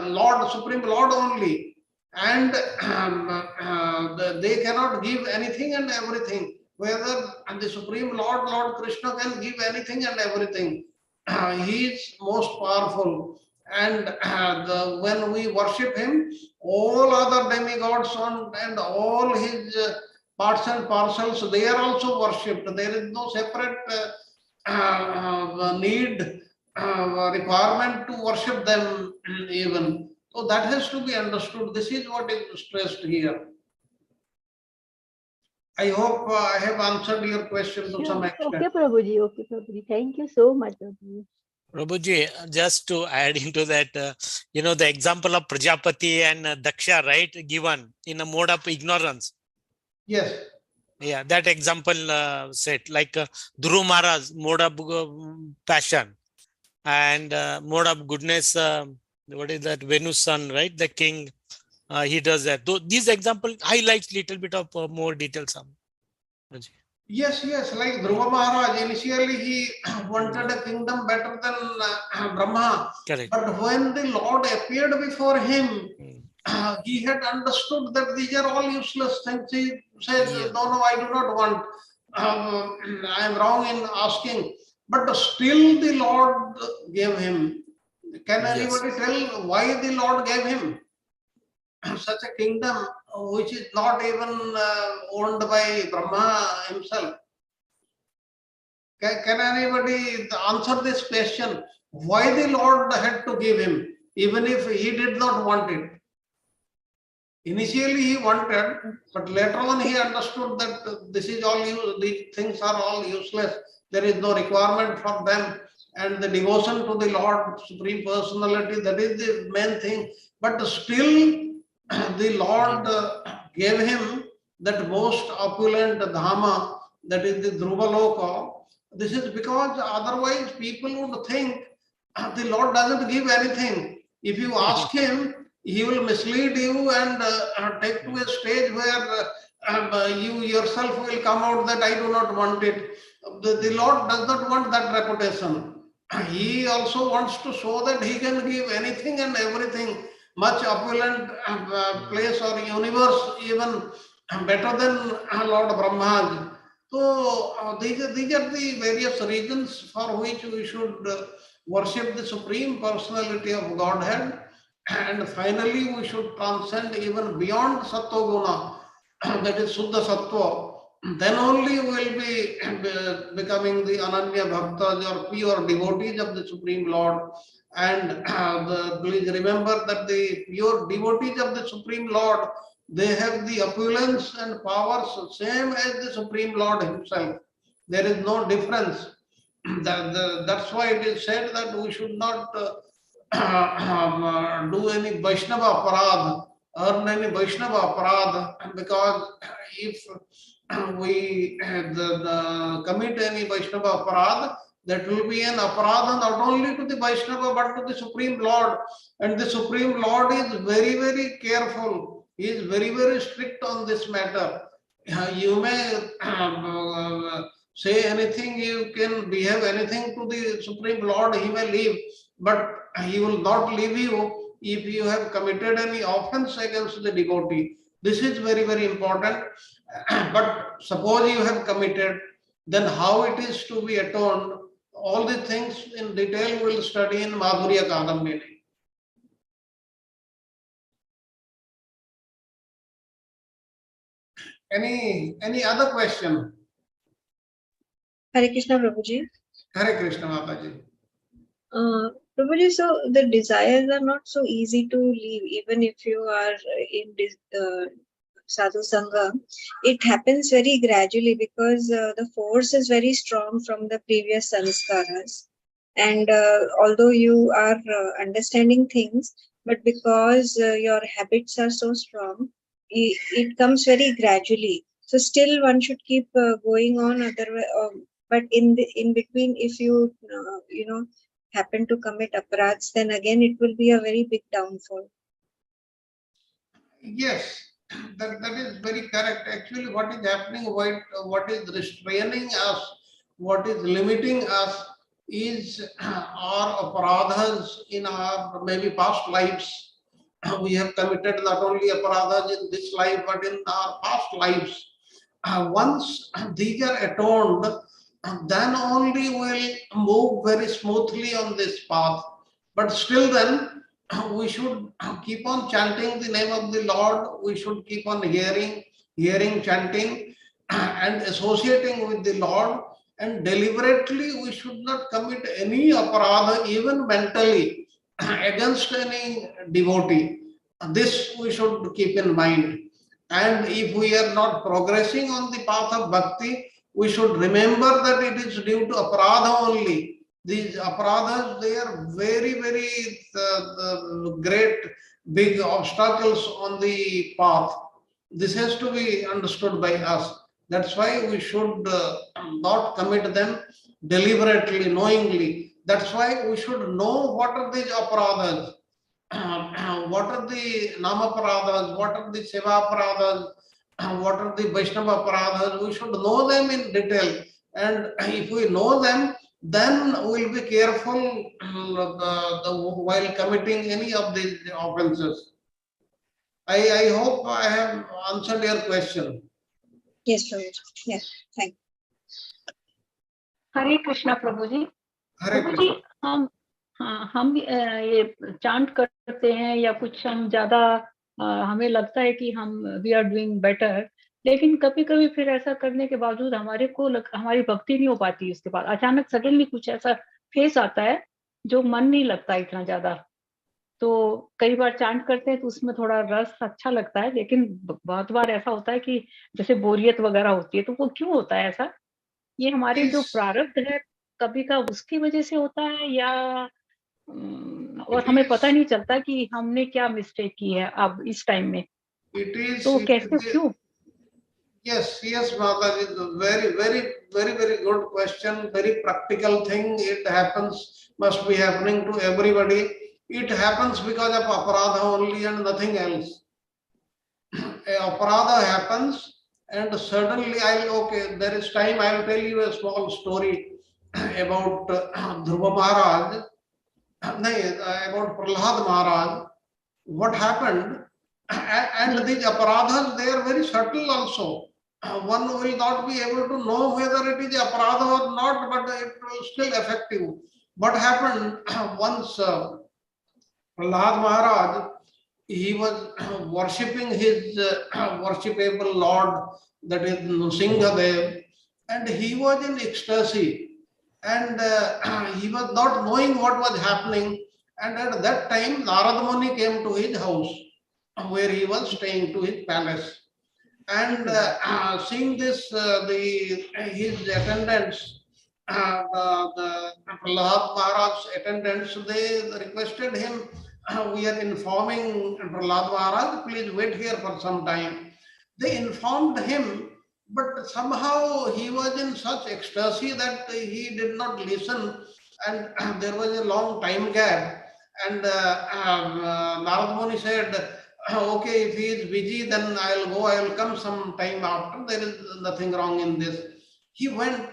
Lord, Supreme Lord only. And they cannot give anything and everything. Whether the Supreme Lord, Lord Krishna, can give anything and everything. He is most powerful. And when we worship Him, all other demigods and all His parts and parcels, they are also worshipped. There is no separate need, requirement to worship them even. So that has to be understood. This is what is stressed here. I hope I have answered your question to some extent. Okay, Prabhuji. Okay, Prabhuji. Thank you so much, Prabhuji. Prabhuji, just to add into that, the example of Prajapati and Daksha, right, given in a mode of ignorance. Yes. Yeah, that example set, like Dhruva Maharaj, mode of passion, and mode of goodness, what is that, Venu's son, right, the king, he does that. These example highlights little bit of more details. Yes, like Dhruva Maharaj, initially he wanted a kingdom better than Brahma. Correct. But when the Lord appeared before him, he had understood that these are all useless things. He said, no, I do not want. I am wrong in asking. But still the Lord gave him. Can anybody tell why the Lord gave him such a kingdom which is not even owned by Brahma himself? Can anybody answer this question? Why the Lord had to give him, even if he did not want it? Initially he wanted, but later on he understood that this is all these things are all useless. There is no requirement for them. And the devotion to the Lord, Supreme Personality, that is the main thing. But still, the Lord gave him that most opulent Dhama, that is the Dhruva Loka. This is because otherwise people would think the Lord doesn't give anything. If you ask him, he will mislead you and take to a stage where you yourself will come out that I do not want it. The Lord does not want that reputation. he also wants to show that he can give anything and everything, much opulent place or universe, even better than Lord Brahma. So these are the various reasons for which we should worship the Supreme Personality of Godhead. And finally, we should transcend even beyond Sattva Guna, that is Suddha Sattva. Then only we will be becoming the Ananya Bhaktas or pure devotees of the Supreme Lord. And please remember that the pure devotees of the Supreme Lord, they have the opulence and powers same as the Supreme Lord himself. There is no difference. That's why it is said that we should not do any Vaishnava aparādha, earn any Vaishnava aparādha, because if we commit any Vaishnava aparādha, that will be an aparādha not only to the Vaishnava but to the Supreme Lord. And the Supreme Lord is very, very careful. He is very, very strict on this matter. You may say anything, you can behave anything to the Supreme Lord, he may leave, but he will not leave you if you have committed any offense against the devotee. This is very, very important. But suppose you have committed, then how it is to be atoned, all the things in detail we will study in Madhurya Kadambini. Any other question? Hare Krishna, Prabhuji. Hare Krishna, Mataji. Prabhuji, so the desires are not so easy to leave, even if you are in sadhu sangha. It happens very gradually because the force is very strong from the previous sanskaras. And although you are understanding things, but because your habits are so strong, it comes very gradually. So still one should keep going on. But in between, if you happen to commit aparadhs, then again it will be a very big downfall. Yes, that is very correct. Actually, what is happening, what is restraining us, what is limiting us is our aparadhas in our maybe past lives. We have committed not only aparadhas in this life, but in our past lives. Once these are atoned, then only we'll move very smoothly on this path. But still then, we should keep on chanting the name of the Lord. We should keep on hearing, chanting, and associating with the Lord. And deliberately, we should not commit any aparadha, even mentally, against any devotee. This we should keep in mind. And if we are not progressing on the path of bhakti, we should remember that it is due to aparadha only. These aparadhas, they are very, very great, big obstacles on the path. This has to be understood by us. That's why we should not commit them deliberately, knowingly. That's why we should know what are these aparadhas, what are the nama aparadhas, what are the seva aparadhas, what are the Vaishnava aparadhas. We should know them in detail. And if we know them, then we'll be careful while committing any of these offenses. I hope I have answered your question. Yes, Prabhuji. Yes, thank you. Hare Krishna Prabhu ji. Hare Prabhu ji, Krishna. हम ये chant करते हैं या कुछ हम ज्यादा हमें लगता है कि हम वी आर डूइंग बेटर, लेकिन कभी कभी फिर ऐसा करने के बावजूद हमारी भक्ति नहीं हो पाती. उसके बाद अचानक सडनली कुछ ऐसा फेस आता है जो मन नहीं लगता इतना ज्यादा. तो कई बार चांट करते हैं तो उसमें थोड़ा रस अच्छा लगता है, लेकिन बहुत बार ऐसा होता है कि जैसे बोरियत वगैरह होती है. तो वो क्यों होता है ऐसा? ये हमारे जो प्रारब्ध है कभी का उसकी वजह से होता है या और हमें पता नहीं चलता कि हमने क्या मिस्टेक की है अब इस टाइम में? तो कैसे, क्यों? Yes, Mataji, very good question. Very practical thing. It happens, must be happening to everybody. It happens because of aparadha only and nothing else. A aparadha happens and suddenly there is time, I will tell you a small story. about Dhruva Maharaj, about Prahlad Maharaj, what happened, and these aparadhas, they are very subtle also. One will not be able to know whether it is aparadha or not, but it will still effective. What happened once Prahlad Maharaj, he was worshipping his worshipable Lord, that is Nrsimhadev, and he was in ecstasy, and he was not knowing what was happening. And at that time, Narada Muni came to his house, where he was staying, to his palace. And seeing this, his attendants, the Prahlad Maharaj's attendants, they requested him, we are informing Prahlad Maharaj, please wait here for some time. They informed him, but somehow he was in such ecstasy that he did not listen, and there was a long time gap. And Narada Muni said, okay, if he is busy, then I'll go, I will come some time after. There is nothing wrong in this. He went,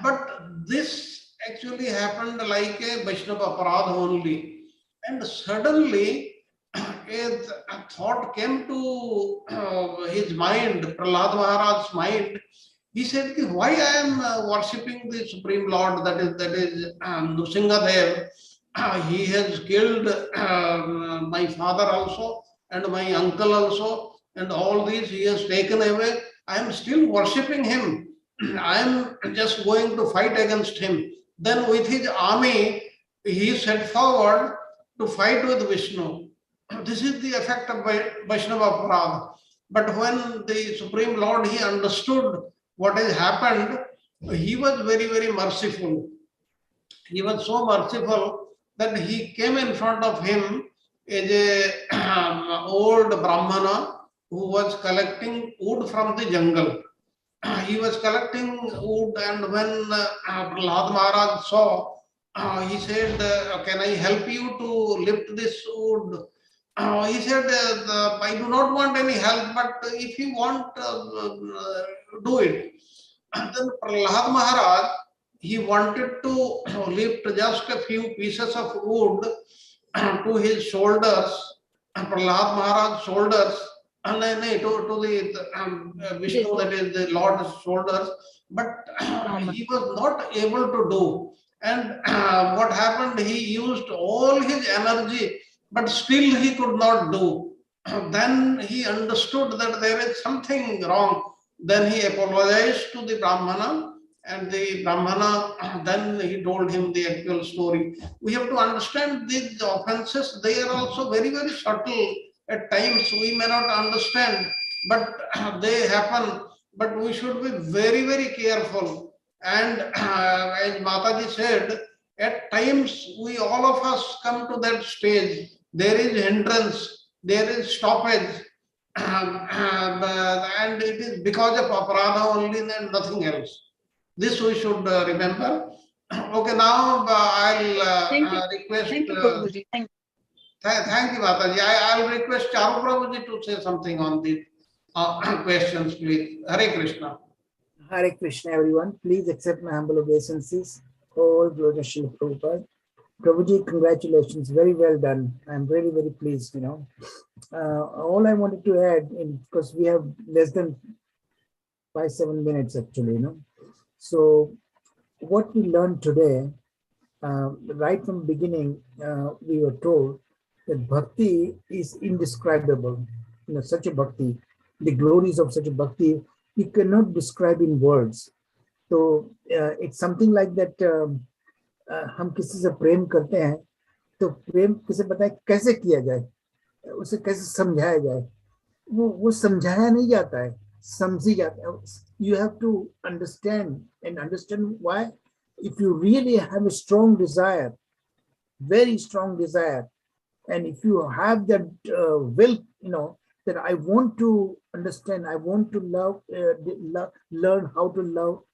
but this actually happened like a Vaishnava aparadha only. And suddenly, a thought came to his mind, Prahlad Maharaj's mind. He said, why I am worshipping the Supreme Lord, that is Nrsimhadev. He has killed my father also, and my uncle also, and all these he has taken away. I am still worshipping him. I am just going to fight against him. Then with his army, he set forward to fight with Vishnu. This is the effect of Vaishnava aparadha. But when the Supreme Lord, he understood what has happened, he was very, very merciful. He was so merciful that he came in front of him as a old Brahmana who was collecting wood from the jungle. He was collecting wood, and when Prahlad Maharaj saw, he said, can I help you to lift this wood? He said, I do not want any help, but if you want, do it. And then Prahlad Maharaj, he wanted to lift just a few pieces of wood to his shoulders, Prahlad Maharaj's shoulders, and then to the Vishnu, that is the Lord's shoulders, but he was not able to do. And what happened, he used all his energy, but still he could not do. Then he understood that there is something wrong. Then he apologized to the Brahmana, and the Brahmana, then he told him the actual story. We have to understand these offenses, they are also very, very subtle. At times we may not understand, but they happen. But we should be very, very careful. And as Mataji said, at times we, all of us, come to that stage. There is hindrance, there is stoppage, and it is because of aparadha only and nothing else. This we should remember. Okay, now I'll request. Thank you, Prabhuji. Thank you, Mataji. I'll request Charu Prabhuji to say something on the questions, please. Hare Krishna. Hare Krishna, everyone. Please accept my humble obeisances. All glory to Srila Prabhupada. Prabhuji, congratulations. Very well done. I'm very, very pleased, you know. All I wanted to add, because we have less than 5-7 minutes actually, you know. So what we learned today, right from the beginning, we were told that bhakti is indescribable. You know, such a bhakti, the glories of such a bhakti, you cannot describe in words. So it's something like that. हम किसी से प्रेम करते हैं, तो प्रेम किसे बताए कैसे किया जाए, उसे कैसे समझाया जाए, वो समझाया नहीं जाता है, समझी जाता है. You have to understand why. If you really have a strong desire, very strong desire, and if you have that will, you know, that I want to understand, I want to love, learn how to love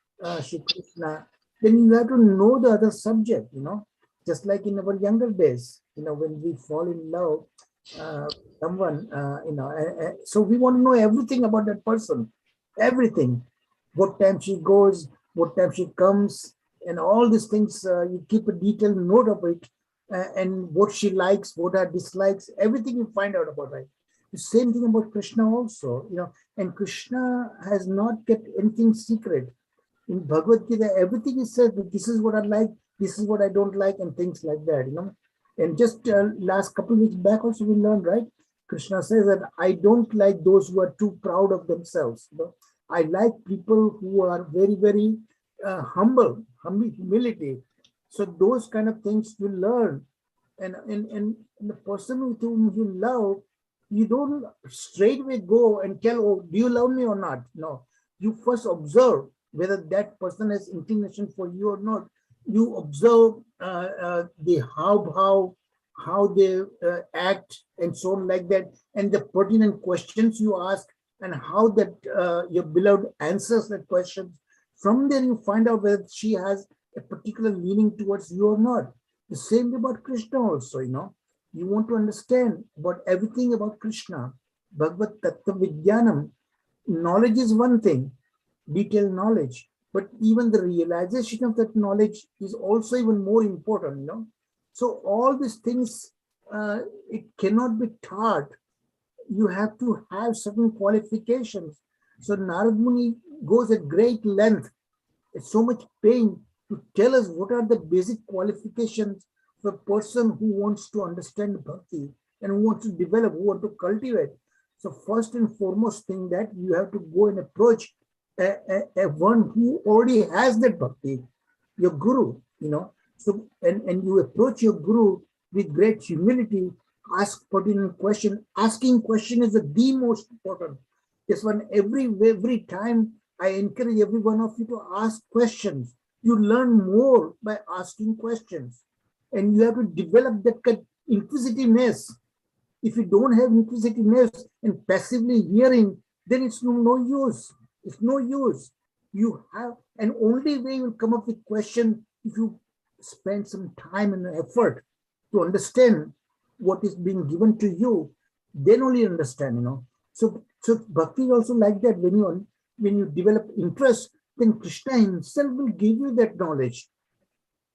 Shri Krishna, then you have to know the other subject, you know, just like in our younger days, you know, when we fall in love, someone, you know, so we want to know everything about that person, everything, what time she goes, what time she comes, and all these things, you keep a detailed note of it, and what she likes, what her dislikes, everything you find out about her. The same thing about Krishna also, and Krishna has not kept anything secret. In Bhagavad Gita, everything is said that this is what I like, this is what I don't like, and things like that, And just last couple of weeks back also we learned, right? Krishna says that I don't like those who are too proud of themselves. I like people who are very, very humility. So those kind of things you learn. And the person with whom you love, you don't straightway go and tell, oh, do you love me or not? No, you first observe whether that person has inclination for you or not. You observe the how they act and so on like that, and the pertinent questions you ask, and how that your beloved answers that question. From there, you find out whether she has a particular leaning towards you or not. The same about Krishna also, You want to understand about everything about Krishna. Bhagavad Tattva Vidyanam. Knowledge is one thing, detailed knowledge, but even the realization of that knowledge is also even more important, So all these things, it cannot be taught. You have to have certain qualifications. So Narada Muni goes at great length, at so much pain, to tell us what are the basic qualifications for a person who wants to understand bhakti and who wants to develop, who wants to cultivate. So first and foremost thing that you have to go and approach a one who already has that bhakti, your guru, So and you approach your guru with great humility, ask pertinent question. Asking question is the most important. This one, every time I encourage every one of you to ask questions. You learn more by asking questions, and you have to develop that inquisitiveness. If you don't have inquisitiveness and passively hearing, then it's no use. It's no use. You have, and only way you will come up with question if you spend some time and effort to understand what is being given to you, then only understand, So bhakti is also like that. When you develop interest, then Krishna himself will give you that knowledge.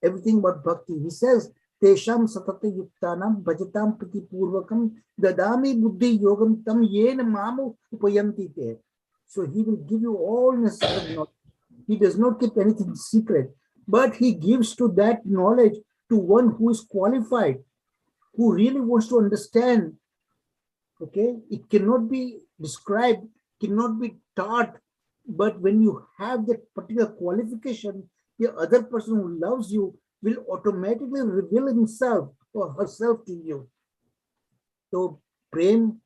Everything about bhakti. He says, Tesham satata yuktanam bhajatam priti purvakam dadami buddhi yogam tam yena mamu upayanti te. So he will give you all necessary knowledge. He does not keep anything secret, but he gives to that knowledge to one who is qualified, who really wants to understand. Okay, it cannot be described, cannot be taught, but when you have that particular qualification, the other person who loves you will automatically reveal himself or herself to you. So प्रेम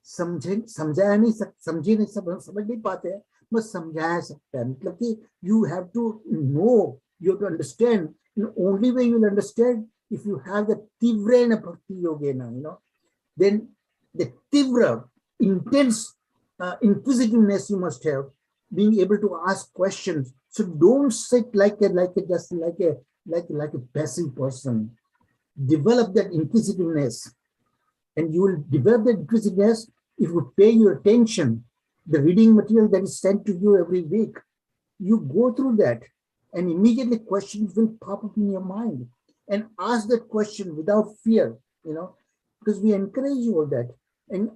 समझाया नहीं समझ नहीं पाते हैं, बस समझाया सकता है. मतलब कि you have to know, you have to understand. The only way you will understand if you have the tivrena bhakti yogena, then the tivra, intense inquisitiveness you must have, being able to ask questions. So don't sit like a passive person. Develop that inquisitiveness, and you will develop that inquisitiveness if you pay your attention. The reading material that is sent to you every week, you go through that, and immediately questions will pop up in your mind, and ask that question without fear, because we encourage you all that. And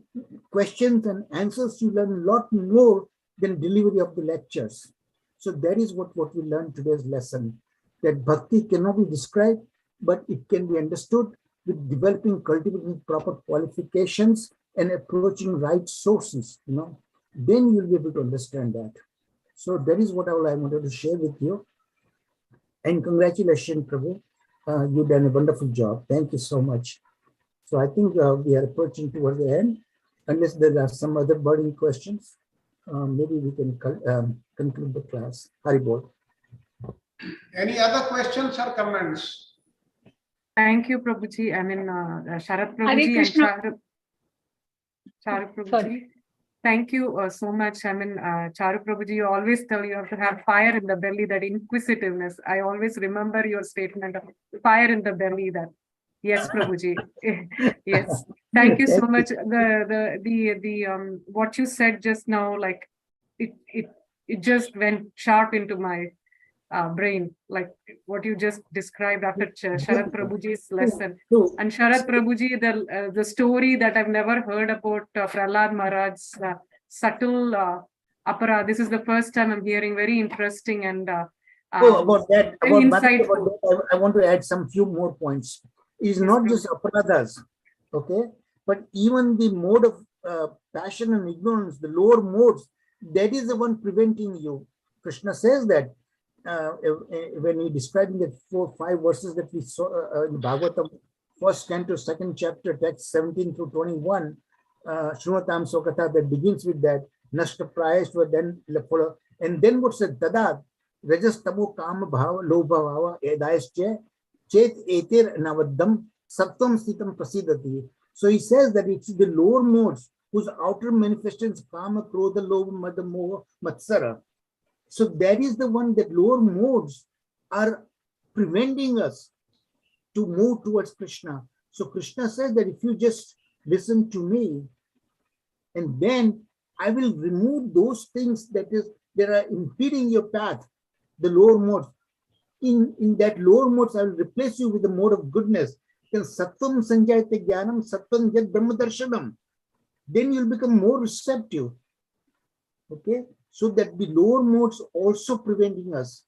questions and answers you learn a lot more than delivery of the lectures. So that is what we learned today's lesson, that bhakti cannot be described, but it can be understood with developing, cultivating proper qualifications and approaching right sources, then you'll be able to understand that. So that is what I wanted to share with you. And congratulations, Prabhu. You've done a wonderful job. Thank you so much. So I think we are approaching towards the end. Unless there are some other burning questions, maybe we can conclude the class. Haribol. Any other questions or comments? Thank you, Prabhuji. I mean, Sharat Prabhuji and Charu Prabhuji. Sorry. Thank you so much. I mean, Charu Prabhuji, you always tell you have to have fire in the belly, that inquisitiveness. I always remember your statement of fire in the belly. That yes, Prabhuji. Yes. Thank you so much. The what you said just now, like it just went sharp into my brain, like what you just described after Sharat Prabhuji's lesson. So, And Sharat Prabhuji, the story that I've never heard about Prahlad Maharaj's subtle apara. This is the first time I'm hearing. Very interesting and about that, very about insightful. that, I want to add some few more points. It's Yes, not Prabhuji. just aparadhas, okay, but even the mode of passion and ignorance, the lower modes, that is the one preventing you. Krishna says that when he described in the 4-5 verses that we saw in Bhagavatam, first canto, second chapter, text 17 through 21, Shrunatam Sokatha, that begins with that, Nashta Prayashva, then and then what's it? Dada, Rajas Tamo Kama Bhava, Lobha Bhava, Edayasche, Chet Etir Navaddam, Sattam Sitam Prasidati. So he says that it's the lower modes whose outer manifestations Kama, Krodha, Lobha, Madha, Moha, Matsara. So that is the one that lower modes are preventing us to move towards Krishna. So Krishna says that if you just listen to me, and then I will remove those things that are impeding your path, the lower modes. In that lower modes, I will replace you with the mode of goodness. Then Sattvam Sanjayate Jnanam, Sattvam Jat Brahma Darshanam. Then you'll become more receptive. Okay? So that the lower modes also preventing us.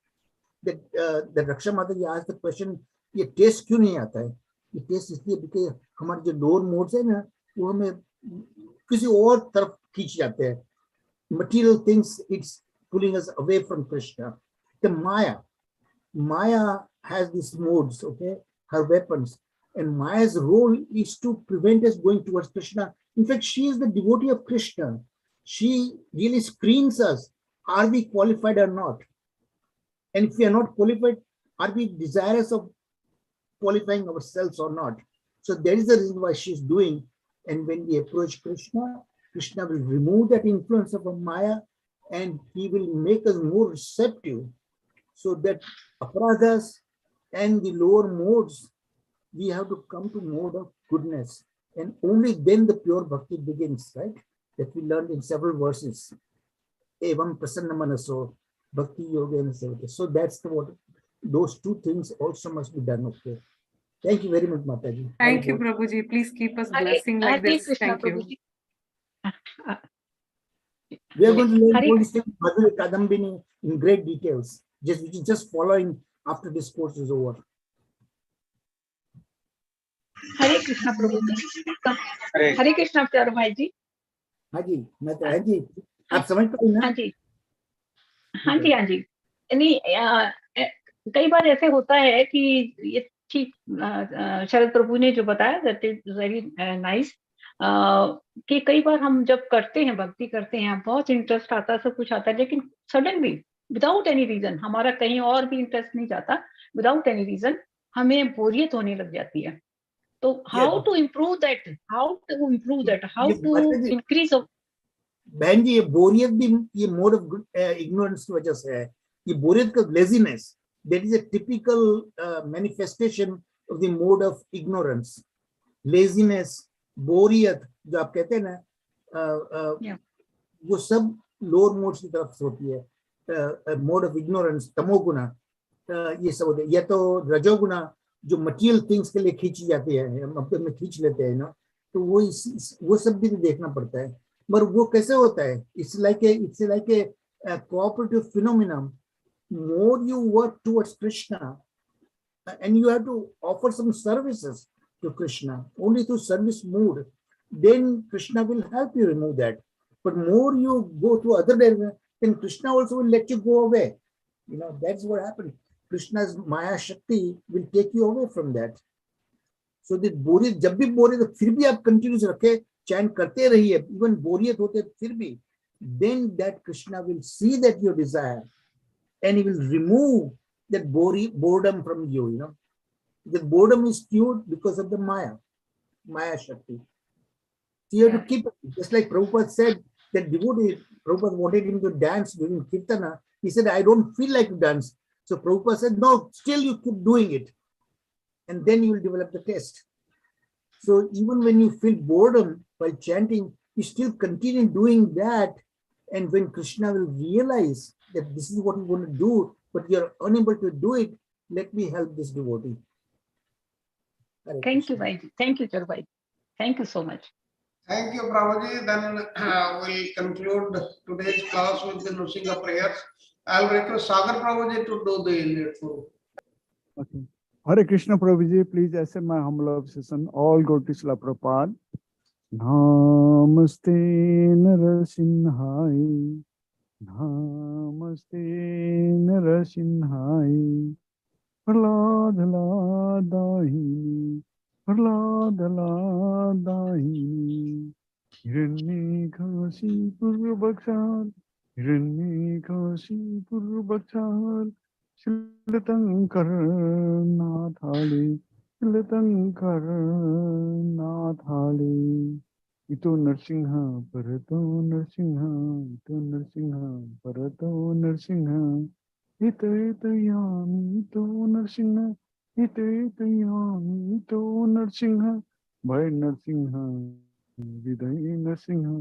That the Raksha Mataji asked the question, ये test क्यों नहीं आता है? ये test इसलिए because हमारे जो lower modes है ना, वो हमें किसी और तरफ खींच जाते हैं. Material things, it's pulling us away from Krishna. The Maya has these modes, okay, her weapons, and Maya's role is to prevent us going towards Krishna. In fact, she is the devotee of Krishna. She really screens us. Are we qualified or not? And if we are not qualified, are we desirous of qualifying ourselves or not? So there is a reason why she's doing. And when we approach Krishna, Krishna will remove that influence of a Maya, and he will make us more receptive, so that aparadhas and the lower modes, we have to come to mode of goodness, and only then the pure bhakti begins, right? That we learned in several verses. Evam prasanna manaso bhakti yogena sevate. So that's what those two things also must be done. Okay. Thank you very much, Mataji. Thank you, Prabhuji. Please keep us blessing like Hare this. Krishna, Thank you. Prabhuji. We are going to learn Hare all these things, Madhuri Kadambini, in great details. Just following after this course is over. Hare Krishna, Prabhuji. Hare Krishna, Charu Bhai ji. हाँ जी, मैं तो हाँ जी, आप समझ पाए ना? हाँ जी, हाँ जी, हाँ जी. नहीं, कई बार ऐसे होता है कि ये ठीक शरद प्रभु ने जो बताया, दैट इज वेरी नाइस, कि कई बार हम जब करते हैं, भक्ति करते हैं, बहुत इंटरेस्ट आता है, सब कुछ आता है, लेकिन सडनली विदाउट एनी रीजन हमारा कहीं और भी इंटरेस्ट नहीं जाता, विदाउट एनी रीजन हमें बोरियत होने लग जाती है. तो how to improve that, how to increase. बहन जी, ये बोरियत भी ये मोड ऑफ इग्नोरेंस की वजह से है. ये बोरियत का laziness, that is a typical manifestation of the mode of ignorance. Laziness, बोरियत जो आप कहते हैं ना, वो सब लोअर मोड्स की तरफ से होती है. मोड ऑफ इग्नोरेंस, तमोगुना, ये सब होते हैं. या तो रजोगुना जो मटेरियल थिंग्स के लिए खींची जाती है, हम अपने में खींच लेते हैं ना, तो वो सब भी देखना पड़ता है. मगर वो कैसे होता है? It's like a cooperative phenomena. More you work towards Krishna and you have to offer some services to Krishna, only through service mood, then Krishna will help you remove that. But more you go to other direction, then Krishna also will let you go away. You know, that's what happened. Krishna's Maya Shakti will take you away from that. So the बोरियत, जब भी बोरियत, फिर भी आप continuous रखे, chant करते रहिए, इवन बोरियत होते फिर भी, then that Krishna will see that your desire, and he will remove that boredom from you. You know, the boredom is cured because of the Maya Shakti. So you have to keep it. Just like Prabhupada said, that devotee, Prabhupada wanted him to dance during Kirtana. He said, I don't feel like to dance. So Prabhupada said, no, still you keep doing it, and then you will develop the taste. So even when you feel boredom while chanting, you still continue doing that. And when Krishna will realize that this is what you want to do, but you're unable to do it, let me help this devotee. Hare Thank you, Krishna. Bhai. Thank you, Charu Bhai. Thank you so much. Thank you, Prabhuji. Then we'll conclude today's class with the Nrsinga prayers. I'll request Sagar Prabhuji to do the needful. Okay. Hare Krishna Prabhuji, please accept my humble obsession. All go to Srila Prabhupada. Namaste Narasimhai. Namaste Narasimhai. Prahlad-ladahini. Prahlad-ladahini. Hiranyakasi Purvabhakshan. Hiranyakasi Purvabhakshan. Shilatankar Nathali, Shilatankar Nathali. Ito Narsingha, Parato Narsingha, Ito Narsingha, Parato Narsingha. Ito yami, Ito Narsingha, Ito yami, Ito Narsingha. Bhai Narsingha, Viday Narsingha,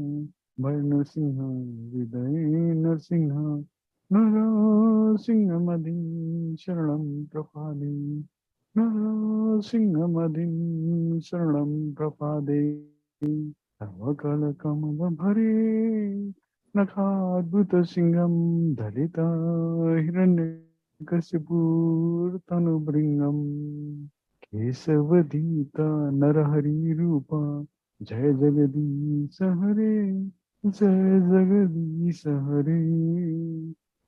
Bhai Narsingha, Viday Narsingha. Narasimhamadin Sharanam Prapade. Narasimhamadin Sharanam Prapade. Savakala Kamala Bhare. Nakhadbhuta Singham Dhalita Hiranyakasipur Tanubringam. Kesavadita Narahari Rupa. Jai Jagadis Hare. Jai Jagadis Hare.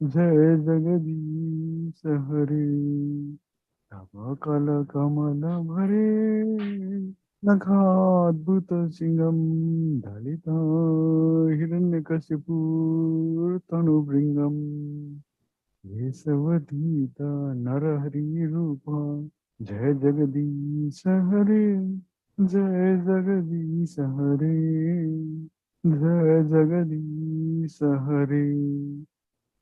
Jai Jagadis Hare. Savakala Kamala Bhare. Nakhadbhuta Singham Dhalita Hiranyakasipur Tanubringam. Kesavadita Narahari Rupa. Jai Jagadis Hare. Jai Jagadis Hare. Jai Jagadis Hare.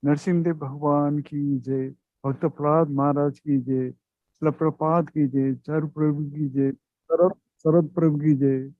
Narasimhadeva भगवान की जय, भक्त प्रहलाद महाराज की जय, श्रील प्रभुपाद की जय, चारु प्रभु की जय, शरद प्रभु की जय।